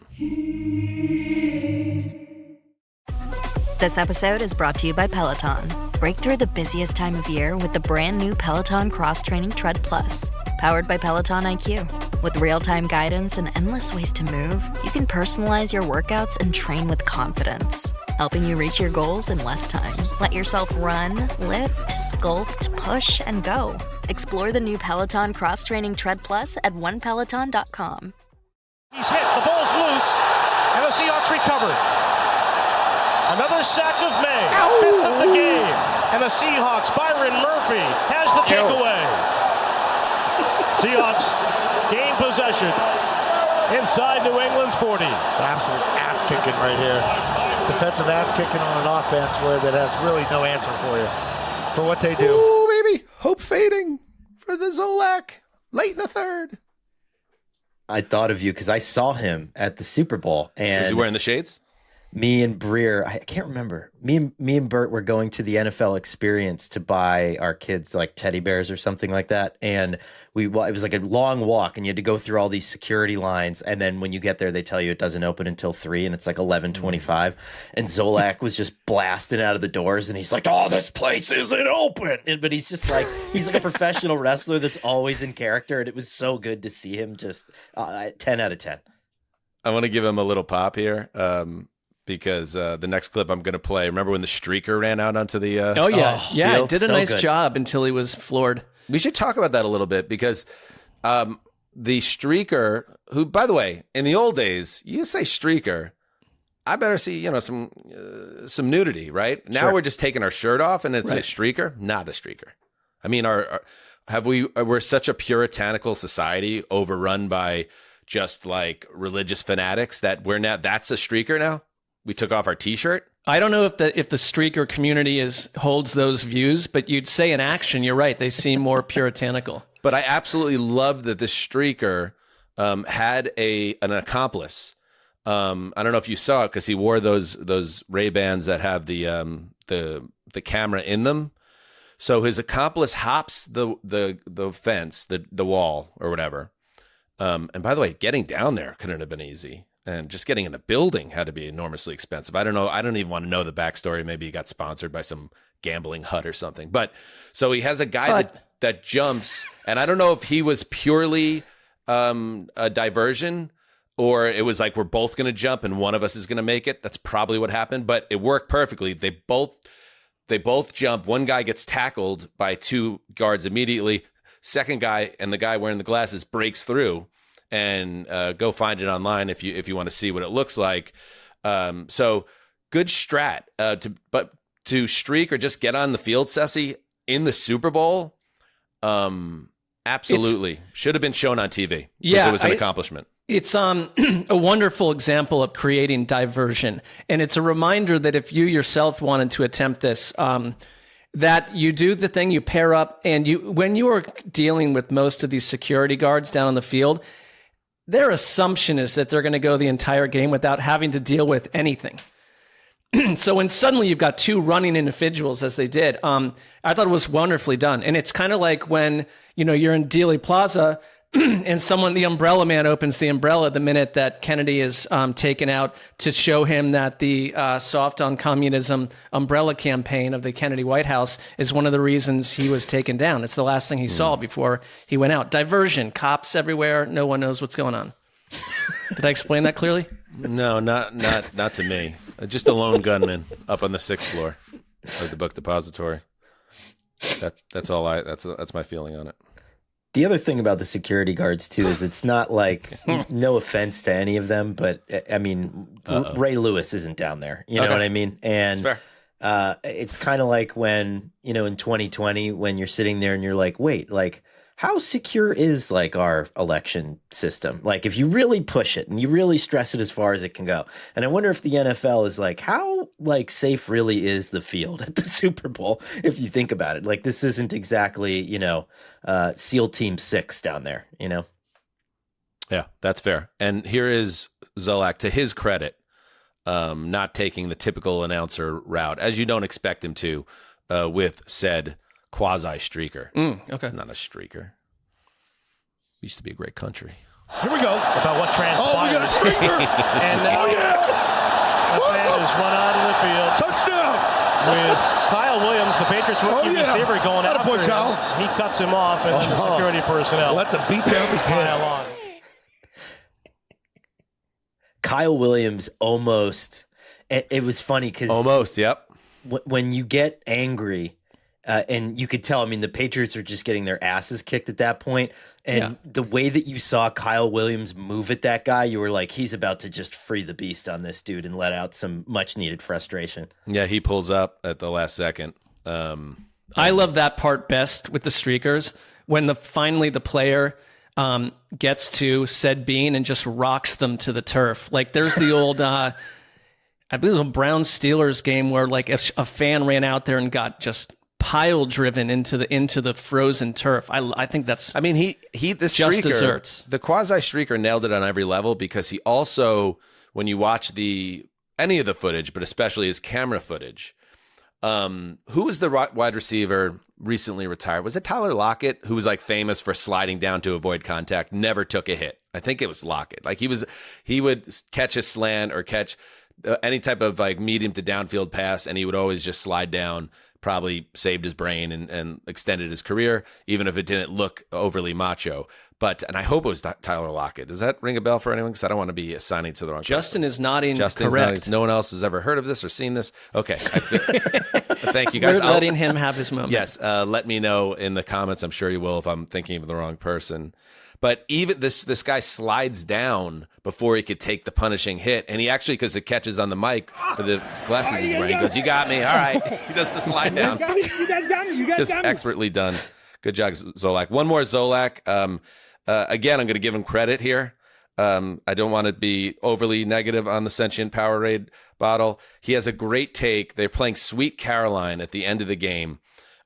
This episode is brought to you by Peloton. Break through the busiest time of year with the brand new Peloton Cross Training Tread Plus, powered by Peloton IQ. With real-time guidance and endless ways to move, you can personalize your workouts and train with confidence, helping you reach your goals in less time. Let yourself run, lift, sculpt, push, and go. Explore the new Peloton Cross Training Tread Plus at onepeloton.com. He's hit. The ball's loose, and the Seahawks recovered. Another sack of May, 5th of the game, and the Seahawks, Byron Murphy, has the takeaway. Seahawks gain possession inside New England's 40. Absolute ass kicking right here. Defensive ass kicking on an offense that has really no answer for you for what they do. Ooh, baby. Hope fading for the Zolak late in the third. I thought of you because I saw him at the Super Bowl. And was he wearing the shades? Me and Breer, I can't remember. Me and Bert were going to the NFL Experience to buy our kids like teddy bears or something like that, and it was like a long walk, and you had to go through all these security lines, and then when you get there, they tell you it doesn't open until 3, and it's like 11:25, and Zolak was just blasting out of the doors, and he's like, "Oh, this place isn't open," but he's just like he's like a professional wrestler that's always in character, and it was so good to see him just 10 out of 10. I want to give him a little pop here. Because the next clip I'm going to play, remember when the streaker ran out onto the field? Did a so nice good. job until he was floored. We should talk about that a little bit because the streaker, who, by the way, in the old days, you say streaker, I better see, some nudity, right? Now Sure. we're just taking our shirt off and it's a streaker, not a streaker. I mean, we're such a puritanical society overrun by just like religious fanatics that that's a streaker now? We took off our T-shirt. I don't know if the streaker community holds those views, but you'd say in action, you're right. They seem more puritanical. But I absolutely love that this streaker had an accomplice. I don't know if you saw it because he wore those Ray-Bans that have the camera in them. So his accomplice hops the fence, the wall or whatever. And by the way, getting down there couldn't have been easy. And just getting in the building had to be enormously expensive. I don't know. I don't even want to know the backstory. Maybe he got sponsored by some gambling hut or something. But so he has a guy that jumps, and I don't know if he was purely a diversion or it was like we're both going to jump and one of us is going to make it. That's probably what happened, but it worked perfectly. They both jump. One guy gets tackled by 2 guards immediately. Second guy and the guy wearing the glasses breaks through. And go find it online if you want to see what it looks like. So good strat. To streak or just get on the field, Ceci, in the Super Bowl, absolutely should have been shown on TV. Yeah, it was an accomplishment. It's a wonderful example of creating diversion, and it's a reminder that if you yourself wanted to attempt this, that you do the thing, you pair up, and when you are dealing with most of these security guards down on the field, their assumption is that they're going to go the entire game without having to deal with anything. So when suddenly you've got 2 running individuals, as they did, I thought it was wonderfully done. And it's kind of like when you're in Dealey Plaza and the umbrella man opens the umbrella the minute that Kennedy is taken out to show him that the soft on communism umbrella campaign of the Kennedy White House is one of the reasons he was taken down. It's the last thing he saw before he went out. Diversion, cops everywhere, no one knows what's going on. Did I explain that clearly? No, not to me. Just a lone gunman up on the 6th floor of the book depository. That's my feeling on it. The other thing about the security guards, too, is it's not like, no offense to any of them, but I mean, Ray Lewis isn't down there. You know what I mean? And it's kind of like when, in 2020, when you're sitting there and you're like, wait, like, how secure is like our election system? Like, if you really push it and you really stress it as far as it can go. And I wonder if the NFL is like, how like safe really is the field at the Super Bowl? If you think about it, like this isn't exactly, SEAL Team 6 down there, Yeah, that's fair. And here is Zolak, to his credit, not taking the typical announcer route, as you don't expect him to, with said quasi-streaker. Okay. Not a streaker. Used to be a great country. Here we go. About what transpired. Oh, we got a streaker. And now the fan has run out of the field. Touchdown! With Kyle Williams, the Patriots rookie receiver, going after him. Kyle. He cuts him off, and then the security personnel let the beat down pile on. Kyle Williams almost. It was funny because almost, yep. When you get angry. And you could tell, I mean, the Patriots are just getting their asses kicked at that point. And the way that you saw Kyle Williams move at that guy, you were like, he's about to just free the beast on this dude and let out some much needed frustration. Yeah, he pulls up at the last second. I love that part best with the streakers when finally the player gets to said bean and just rocks them to the turf. Like there's the old, I believe it was a Browns Steelers game where like if a fan ran out there and got just pile driven into the frozen turf. I think that's. I mean, the streaker, desserts. The quasi streaker nailed it on every level because he also, when you watch the any of the footage, but especially his camera footage. Who was the wide receiver recently retired? Was it Tyler Lockett, who was like famous for sliding down to avoid contact, never took a hit? I think it was Lockett. Like he would catch a slant or catch any type of like medium to downfield pass, and he would always just slide down. Probably saved his brain and extended his career, even if it didn't look overly macho. And I hope it was Tyler Lockett. Does that ring a bell for anyone? Because I don't want to be assigning to the wrong Justin person. is nodding Justin's correct. Nodding. No one else has ever heard of this or seen this. Okay. Thank you, guys. We're letting him have his moment. Yes. Let me know in the comments. I'm sure you will if I'm thinking of the wrong person. But even this guy slides down before he could take the punishing hit. And he actually, because it catches on the mic for the glasses he's wearing, he goes, "You got me. All right." He does the slide down. You guys got me. You guys Just got me. expertly done. Good job, Zolak. One more Zolak. Again, I'm going to give him credit here. I don't want to be overly negative on the Sentient Powerade bottle. He has a great take. They're playing Sweet Caroline at the end of the game.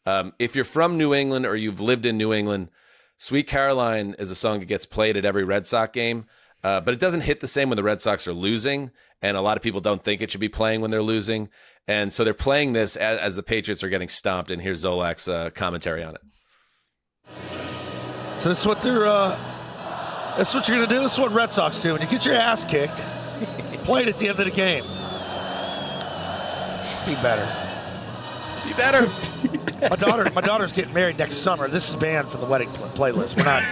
If you're from New England or you've lived in New England, Sweet Caroline is a song that gets played at every Red Sox game, but it doesn't hit the same when the Red Sox are losing, and a lot of people don't think it should be playing when they're losing. And so they're playing this as the Patriots are getting stomped, and here's Zolak's commentary on it. So this is what they're that's what you're going to do. This is what Red Sox do. When you get your ass kicked, play it at the end of the game. Be better. Be better. My daughter's getting married next summer. This is banned from the wedding playlist. We're not.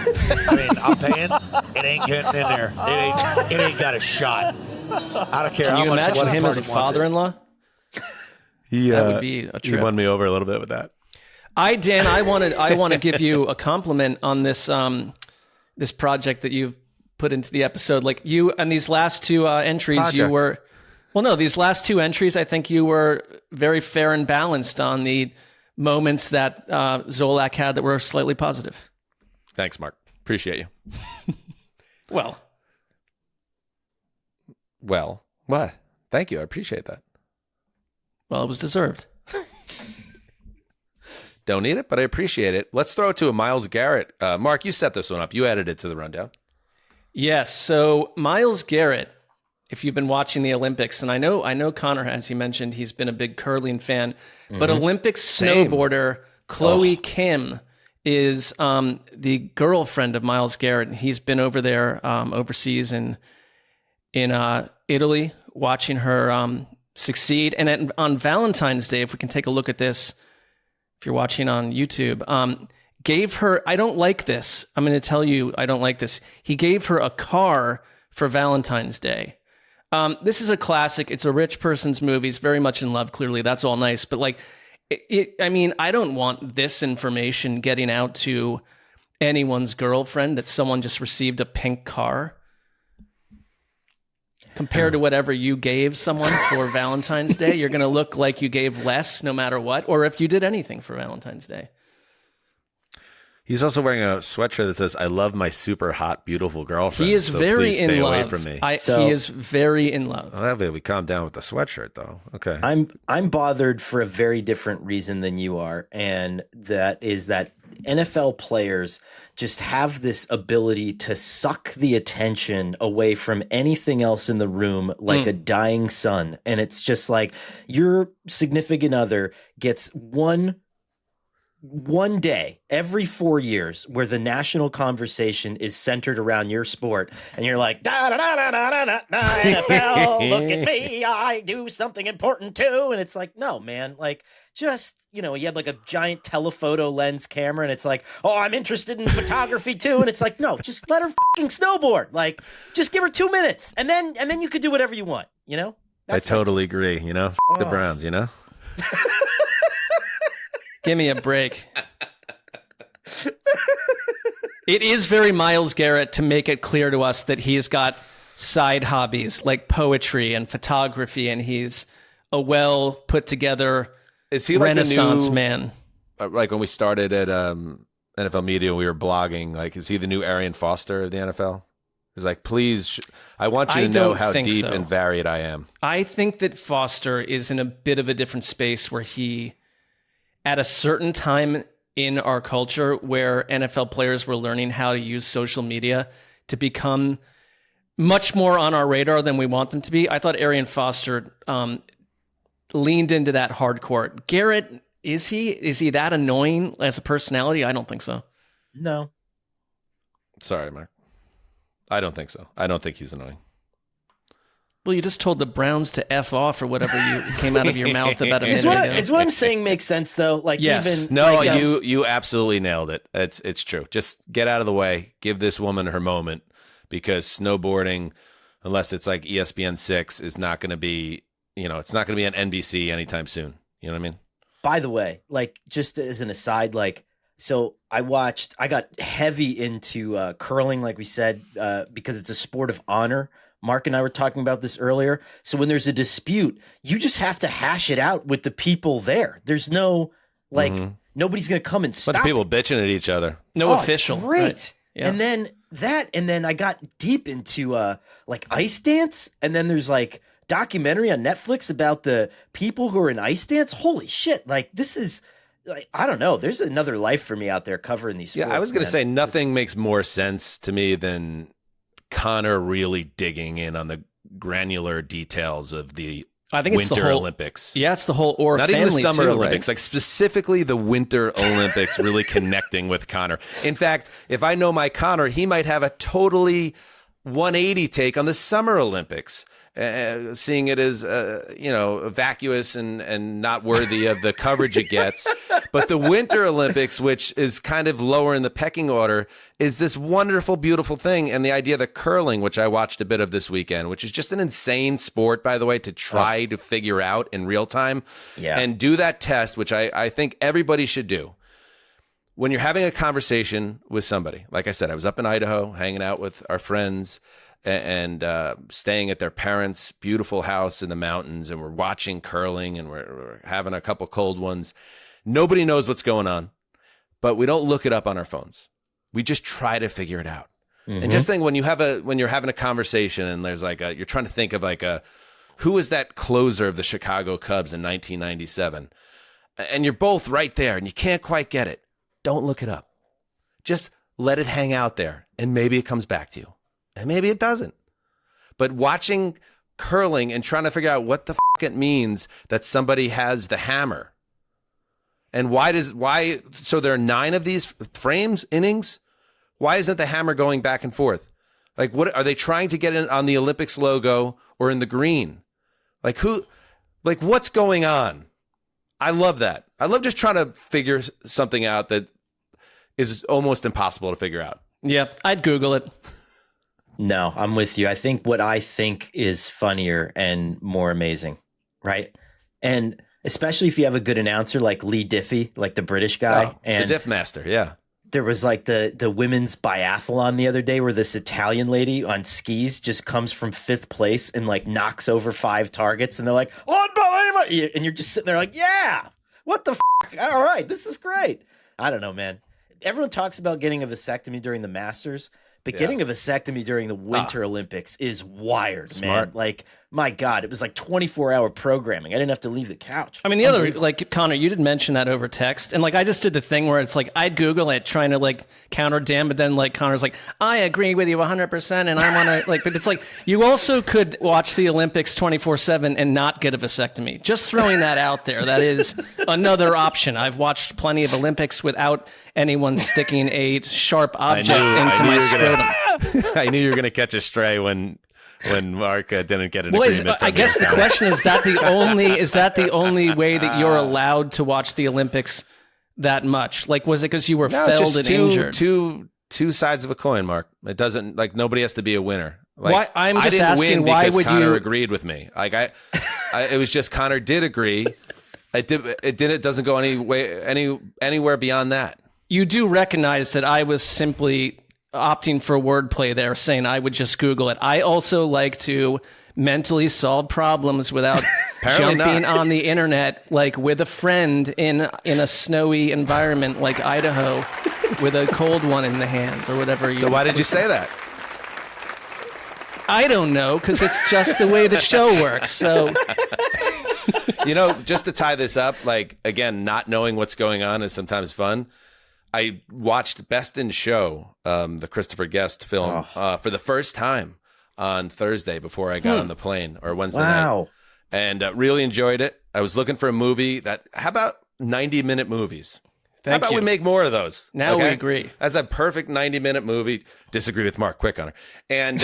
I mean, I'm paying. It ain't getting in there. It ain't got a shot. I don't care Can how you much imagine the wedding him as a party wants it. father-in-law? That would be a trip. He won me over a little bit with that. Dan, I want to give you a compliment on this this project that you've put into the episode. Like you and these last two entries, these last two entries, I think you were very fair and balanced on the moments that Zolak had that were slightly positive. Thanks, Mark. Appreciate you. Well, what? Thank you. I appreciate that. Well, it was deserved. Don't need it, but I appreciate it. Let's throw it to a Myles Garrett. Mark, you set this one up. You added it to the rundown. Yes. So Myles Garrett, if you've been watching the Olympics, and I know Connor, as you mentioned, he's been a big curling fan, but Olympics snowboarder Chloe Kim is the girlfriend of Myles Garrett. And he's been over there overseas in Italy, watching her succeed. And on Valentine's Day, if we can take a look at this, if you're watching on YouTube, gave her, I don't like this. I'm going to tell you, I don't like this. He gave her a car for Valentine's Day. This is a classic. It's a rich person's movie. He's very much in love. Clearly, that's all nice. But like, I don't want this information getting out to anyone's girlfriend that someone just received a pink car compared to whatever you gave someone for Valentine's Day. You're going to look like you gave less no matter what, or if you did anything for Valentine's Day. He's also wearing a sweatshirt that says, "I love my super hot, beautiful girlfriend." He is so very please in stay love. Away from me. He is very in love. Well, that way we calm down with the sweatshirt, though. Okay. I'm bothered for a very different reason than you are, and that is that NFL players just have this ability to suck the attention away from anything else in the room like a dying sun. And it's just like your significant other gets one day every 4 years where the national conversation is centered around your sport, and you're like, da da da da da da da NFL, look at me, I do something important too. And it's like, no, man, like just, you have like a giant telephoto lens camera, and it's like, oh, I'm interested in photography too. And it's like, no, just let her fucking snowboard. Like, just give her 2 minutes, and then you could do whatever you want. I totally agree. The Browns. Give me a break. It is very Myles Garrett to make it clear to us that he's got side hobbies like poetry and photography, and he's a well put together Renaissance man. Like when we started at NFL Media, we were blogging. Like, is he the new Arian Foster of the NFL? He's like, please, I want you to know how deep and varied I am. I think that Foster is in a bit of a different space where he, at a certain time in our culture where NFL players were learning how to use social media to become much more on our radar than we want them to be. I thought Arian Foster leaned into that hardcore. Garrett, is he that annoying as a personality? I don't think so. No. Sorry, Mark. I don't think so. I don't think he's annoying. Well, you just told the Browns to F off or whatever you came out of your mouth about a minute ago. Is what I'm saying makes sense though? Like, yes. even no, like, you absolutely nailed it. It's true. Just get out of the way. Give this woman her moment, because snowboarding, unless it's like ESPN 6, is not going to be, it's not going to be on NBC anytime soon. You know what I mean? By the way, like, just as an aside, like, so I got heavy into curling, like we said, because it's a sport of honor. Mark and I were talking about this earlier. So when there's a dispute, you just have to hash it out with the people there. There's no, like, nobody's going to come and stop. Bunch of people bitching at each other. No official. It's great. Right. Yeah. And then I got deep into like ice dance. And then there's like documentary on Netflix about the people who are in ice dance. Holy shit. Like, this is, like, I don't know. There's another life for me out there covering these sports. Yeah, I was going to say nothing makes more sense to me than Conor really digging in on the granular details of the Winter Olympics. Yeah, it's the whole Orr Not family even the Summer too, Olympics, right? like specifically the Winter Olympics really connecting with Conor. In fact, if I know my Conor, he might have a totally 180 take on the Summer Olympics. Seeing it as vacuous and not worthy of the coverage it gets. But the Winter Olympics, which is kind of lower in the pecking order, is this wonderful, beautiful thing. And the idea of the curling, which I watched a bit of this weekend, which is just an insane sport, by the way, to try to figure out in real time and do that test, which I think everybody should do. When you're having a conversation with somebody, like I said, I was up in Idaho hanging out with our friends and staying at their parents' beautiful house in the mountains, and we're watching curling, and we're having a couple cold ones. Nobody knows what's going on, but we don't look it up on our phones. We just try to figure it out. And just think, when you're having a conversation, and there's like you're trying to think of like who is that closer of the Chicago Cubs in 1997, and you're both right there, and you can't quite get it. Don't look it up. Just let it hang out there, and maybe it comes back to you. And maybe it doesn't. But watching curling and trying to figure out what the fuck it means that somebody has the hammer. And why so there are 9 of these innings? Why isn't the hammer going back and forth? Like, what are they trying to get in on the Olympics logo or in the green? What's going on? I love that. I love just trying to figure something out that is almost impossible to figure out. Yeah, I'd Google it. No, I'm with you. I think what I think is funnier and more amazing, right? And especially if you have a good announcer like Lee Diffie, like the British guy. And the Diff Master, yeah. There was like the women's biathlon the other day where this Italian lady on skis just comes from 5th place and like knocks over 5 targets. And they're like, unbelievable. And you're just sitting there like, yeah, what the fuck? All right, this is great. I don't know, man. Everyone talks about getting a vasectomy during the Masters. But getting a vasectomy during the Winter Olympics is wired, Smart. man. Like, my God, it was like 24-hour programming. I didn't have to leave the couch. I mean, the other, like, Conor, you did mention that over text. And, like, I just did the thing where it's like, I'd Google it trying to, like, counter Dan, but then, like, Conor's like, I agree with you 100%, and I want to, like, but it's like, you also could watch the Olympics 24/7 and not get a vasectomy. Just throwing that out there. That is another option. I've watched plenty of Olympics without anyone sticking a sharp object into my scrotum. I knew you were going to catch a stray when Mark didn't get an agreement. I guess the question is that the only way that you're allowed to watch the Olympics that much? Like, was it because you were felled and injured? Two sides of a coin, Mark. It doesn't, like, nobody has to be a winner. Like, I'm just I didn't asking, win why because would Conor you agreed with me? Like, it was just Conor did agree. It doesn't go anywhere beyond that. You do recognize that I was simply opting for wordplay there, saying I would just Google it. I also like to mentally solve problems without jumping on the internet, like with a friend in a snowy environment like Idaho with a cold one in the hand or whatever. So why did you say that? I don't know, because it's just the way the show works. So, just to tie this up, like, again, not knowing what's going on is sometimes fun. I watched Best in Show, the Christopher Guest film, for the first time on Thursday before I got on the plane, or Wednesday Wow. night. And really enjoyed it. I was looking for a movie how about 90-minute movies? How about we make more of those? Now we agree. That's a perfect 90-minute movie. Disagree with Mark. Quick, Connor. And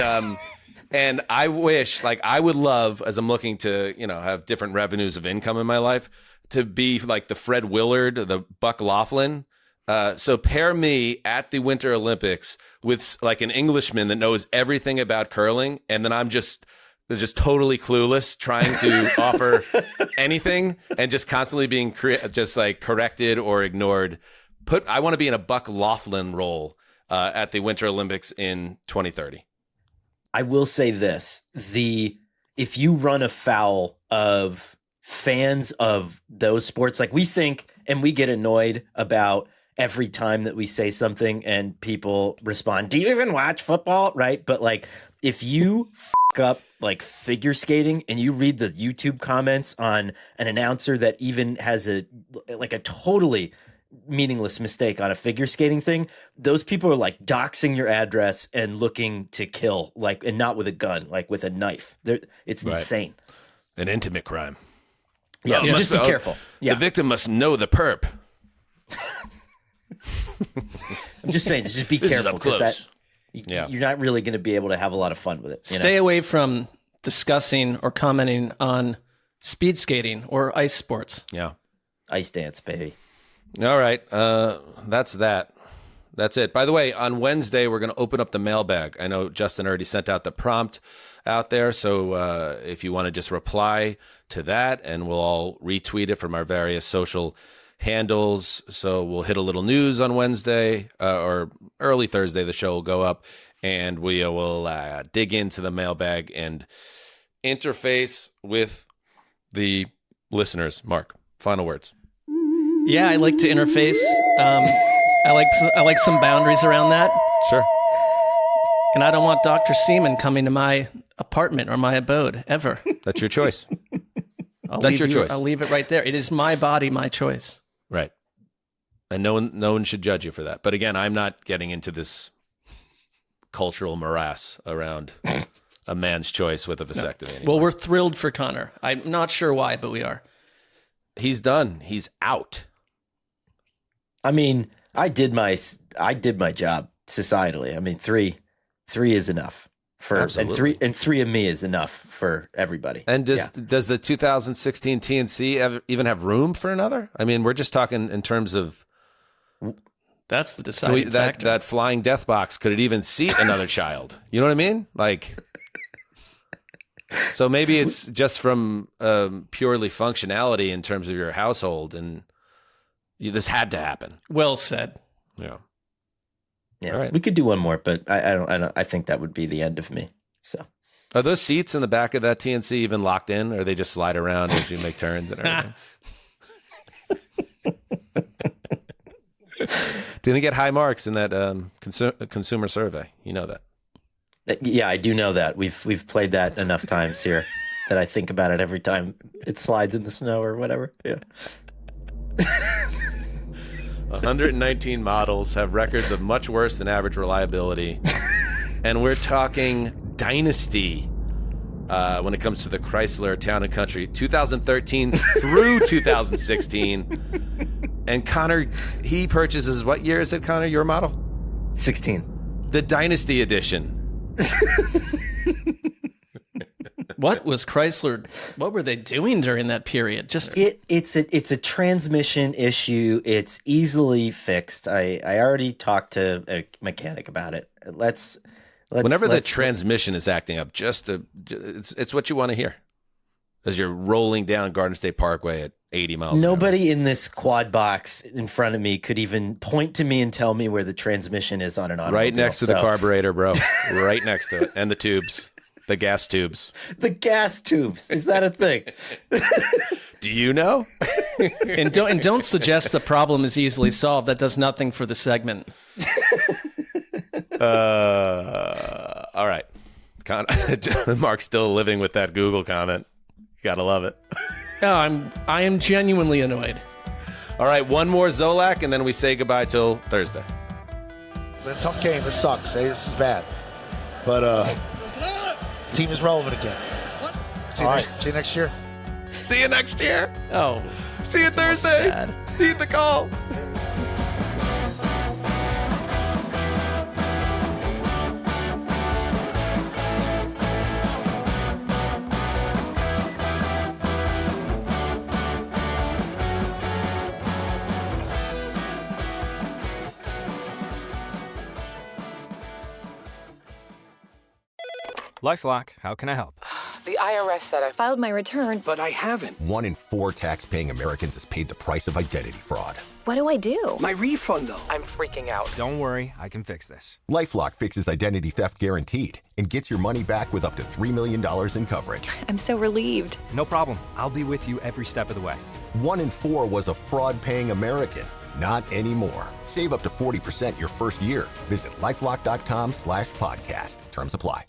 and I wish, like, I would love, as I'm looking to, have different revenues of income in my life, to be like the Fred Willard, the Buck Laughlin. So pair me at the Winter Olympics with like an Englishman that knows everything about curling, and then I'm just totally clueless, trying to offer anything and just constantly being just like corrected or ignored. I want to be in a Buck Laughlin role at the Winter Olympics in 2030. I will say this: if you run afoul of fans of those sports, like we think, and we get annoyed about every time that we say something and people respond, "Do you even watch football?" Right? But like, if you up like figure skating and you read the YouTube comments on an announcer that even has a totally meaningless mistake on a figure skating thing, those people are like doxing your address and looking to kill, like, and not with a gun, like with a knife. It's insane. An intimate crime. Yeah, so just be careful. Yeah. The victim must know the perp. I'm just saying, just be This is careful. up close. You're not really going to be able to have a lot of fun with it. Stay away from discussing or commenting on speed skating or ice sports. Yeah. Ice dance, baby. All right. That's that. That's it. By the way, on Wednesday, we're going to open up the mailbag. I know Justin already sent out the prompt out there. So if you want to just reply to that, and we'll all retweet it from our various social handles. So we'll hit a little news on Wednesday or early Thursday. The show will go up, and we will dig into the mailbag and interface with the listeners. Mark, final words. Yeah, I like to interface. I like some boundaries around that. Sure. And I don't want Dr. Seaman coming to my apartment or my abode ever. That's your choice. That's your choice. I'll leave it right there. It is my body, my choice. Right. And no one should judge you for that. But again, I'm not getting into this cultural morass around a man's choice with a vasectomy anymore. Well, we're thrilled for Conor. I'm not sure why, but we are. He's done. He's out. I mean, I did my job societally. I mean, three is enough for Absolutely. and three of me is enough for everybody. And does the 2016 TNC even have room for another? I mean, we're just talking in terms of that's the deciding factor. That flying death box, could it even seat another child? You know what I mean? Like, so maybe it's just from purely functionality in terms of your household, and this had to happen. Well said. Yeah. Yeah, All right. We could do one more, but I don't. I think that would be the end of me. So, are those seats in the back of that TNC even locked in, or they just slide around as you make turns and everything? Didn't get high marks in that consumer survey. You know that. Yeah, I do know that. We've played that enough times here that I think about it every time it slides in the snow or whatever. Yeah. 119 models have records of much worse than average reliability. And we're talking dynasty when it comes to the Chrysler Town & Country, 2013 through 2016. And Connor, he purchases, what year is it, Connor, your model? 16. The Dynasty Edition. What was Chrysler? What were they doing during that period? Just it's a transmission issue. It's easily fixed. I already talked to a mechanic about it. Whenever the transmission is acting up, it's what you want to hear as you're rolling down Garden State Parkway at 80 miles. Nobody in this quad box in front of me could even point to me and tell me where the transmission is on an automobile. Right next to the carburetor, bro. Right next to it, and the tubes. The gas tubes. The gas tubes. Is that a thing? Do you know? and don't suggest the problem is easily solved. That does nothing for the segment. All right. Mark's still living with that Google comment. You gotta love it. No, I am genuinely annoyed. All right, one more Zolak, and then we say goodbye till Thursday. It's been a tough game. It sucks. This is bad. But Team is relevant again. See you next year. See you next year. Oh. See you Thursday. Heed the call. LifeLock, how can I help? The IRS said I filed my return, but I haven't. 1 in 4 tax-paying Americans has paid the price of identity fraud. What do I do? My refund, though. I'm freaking out. Don't worry, I can fix this. LifeLock fixes identity theft guaranteed and gets your money back with up to $3 million in coverage. I'm so relieved. No problem. I'll be with you every step of the way. 1 in 4 was a fraud-paying American. Not anymore. Save up to 40% your first year. Visit LifeLock.com/podcast. Terms apply.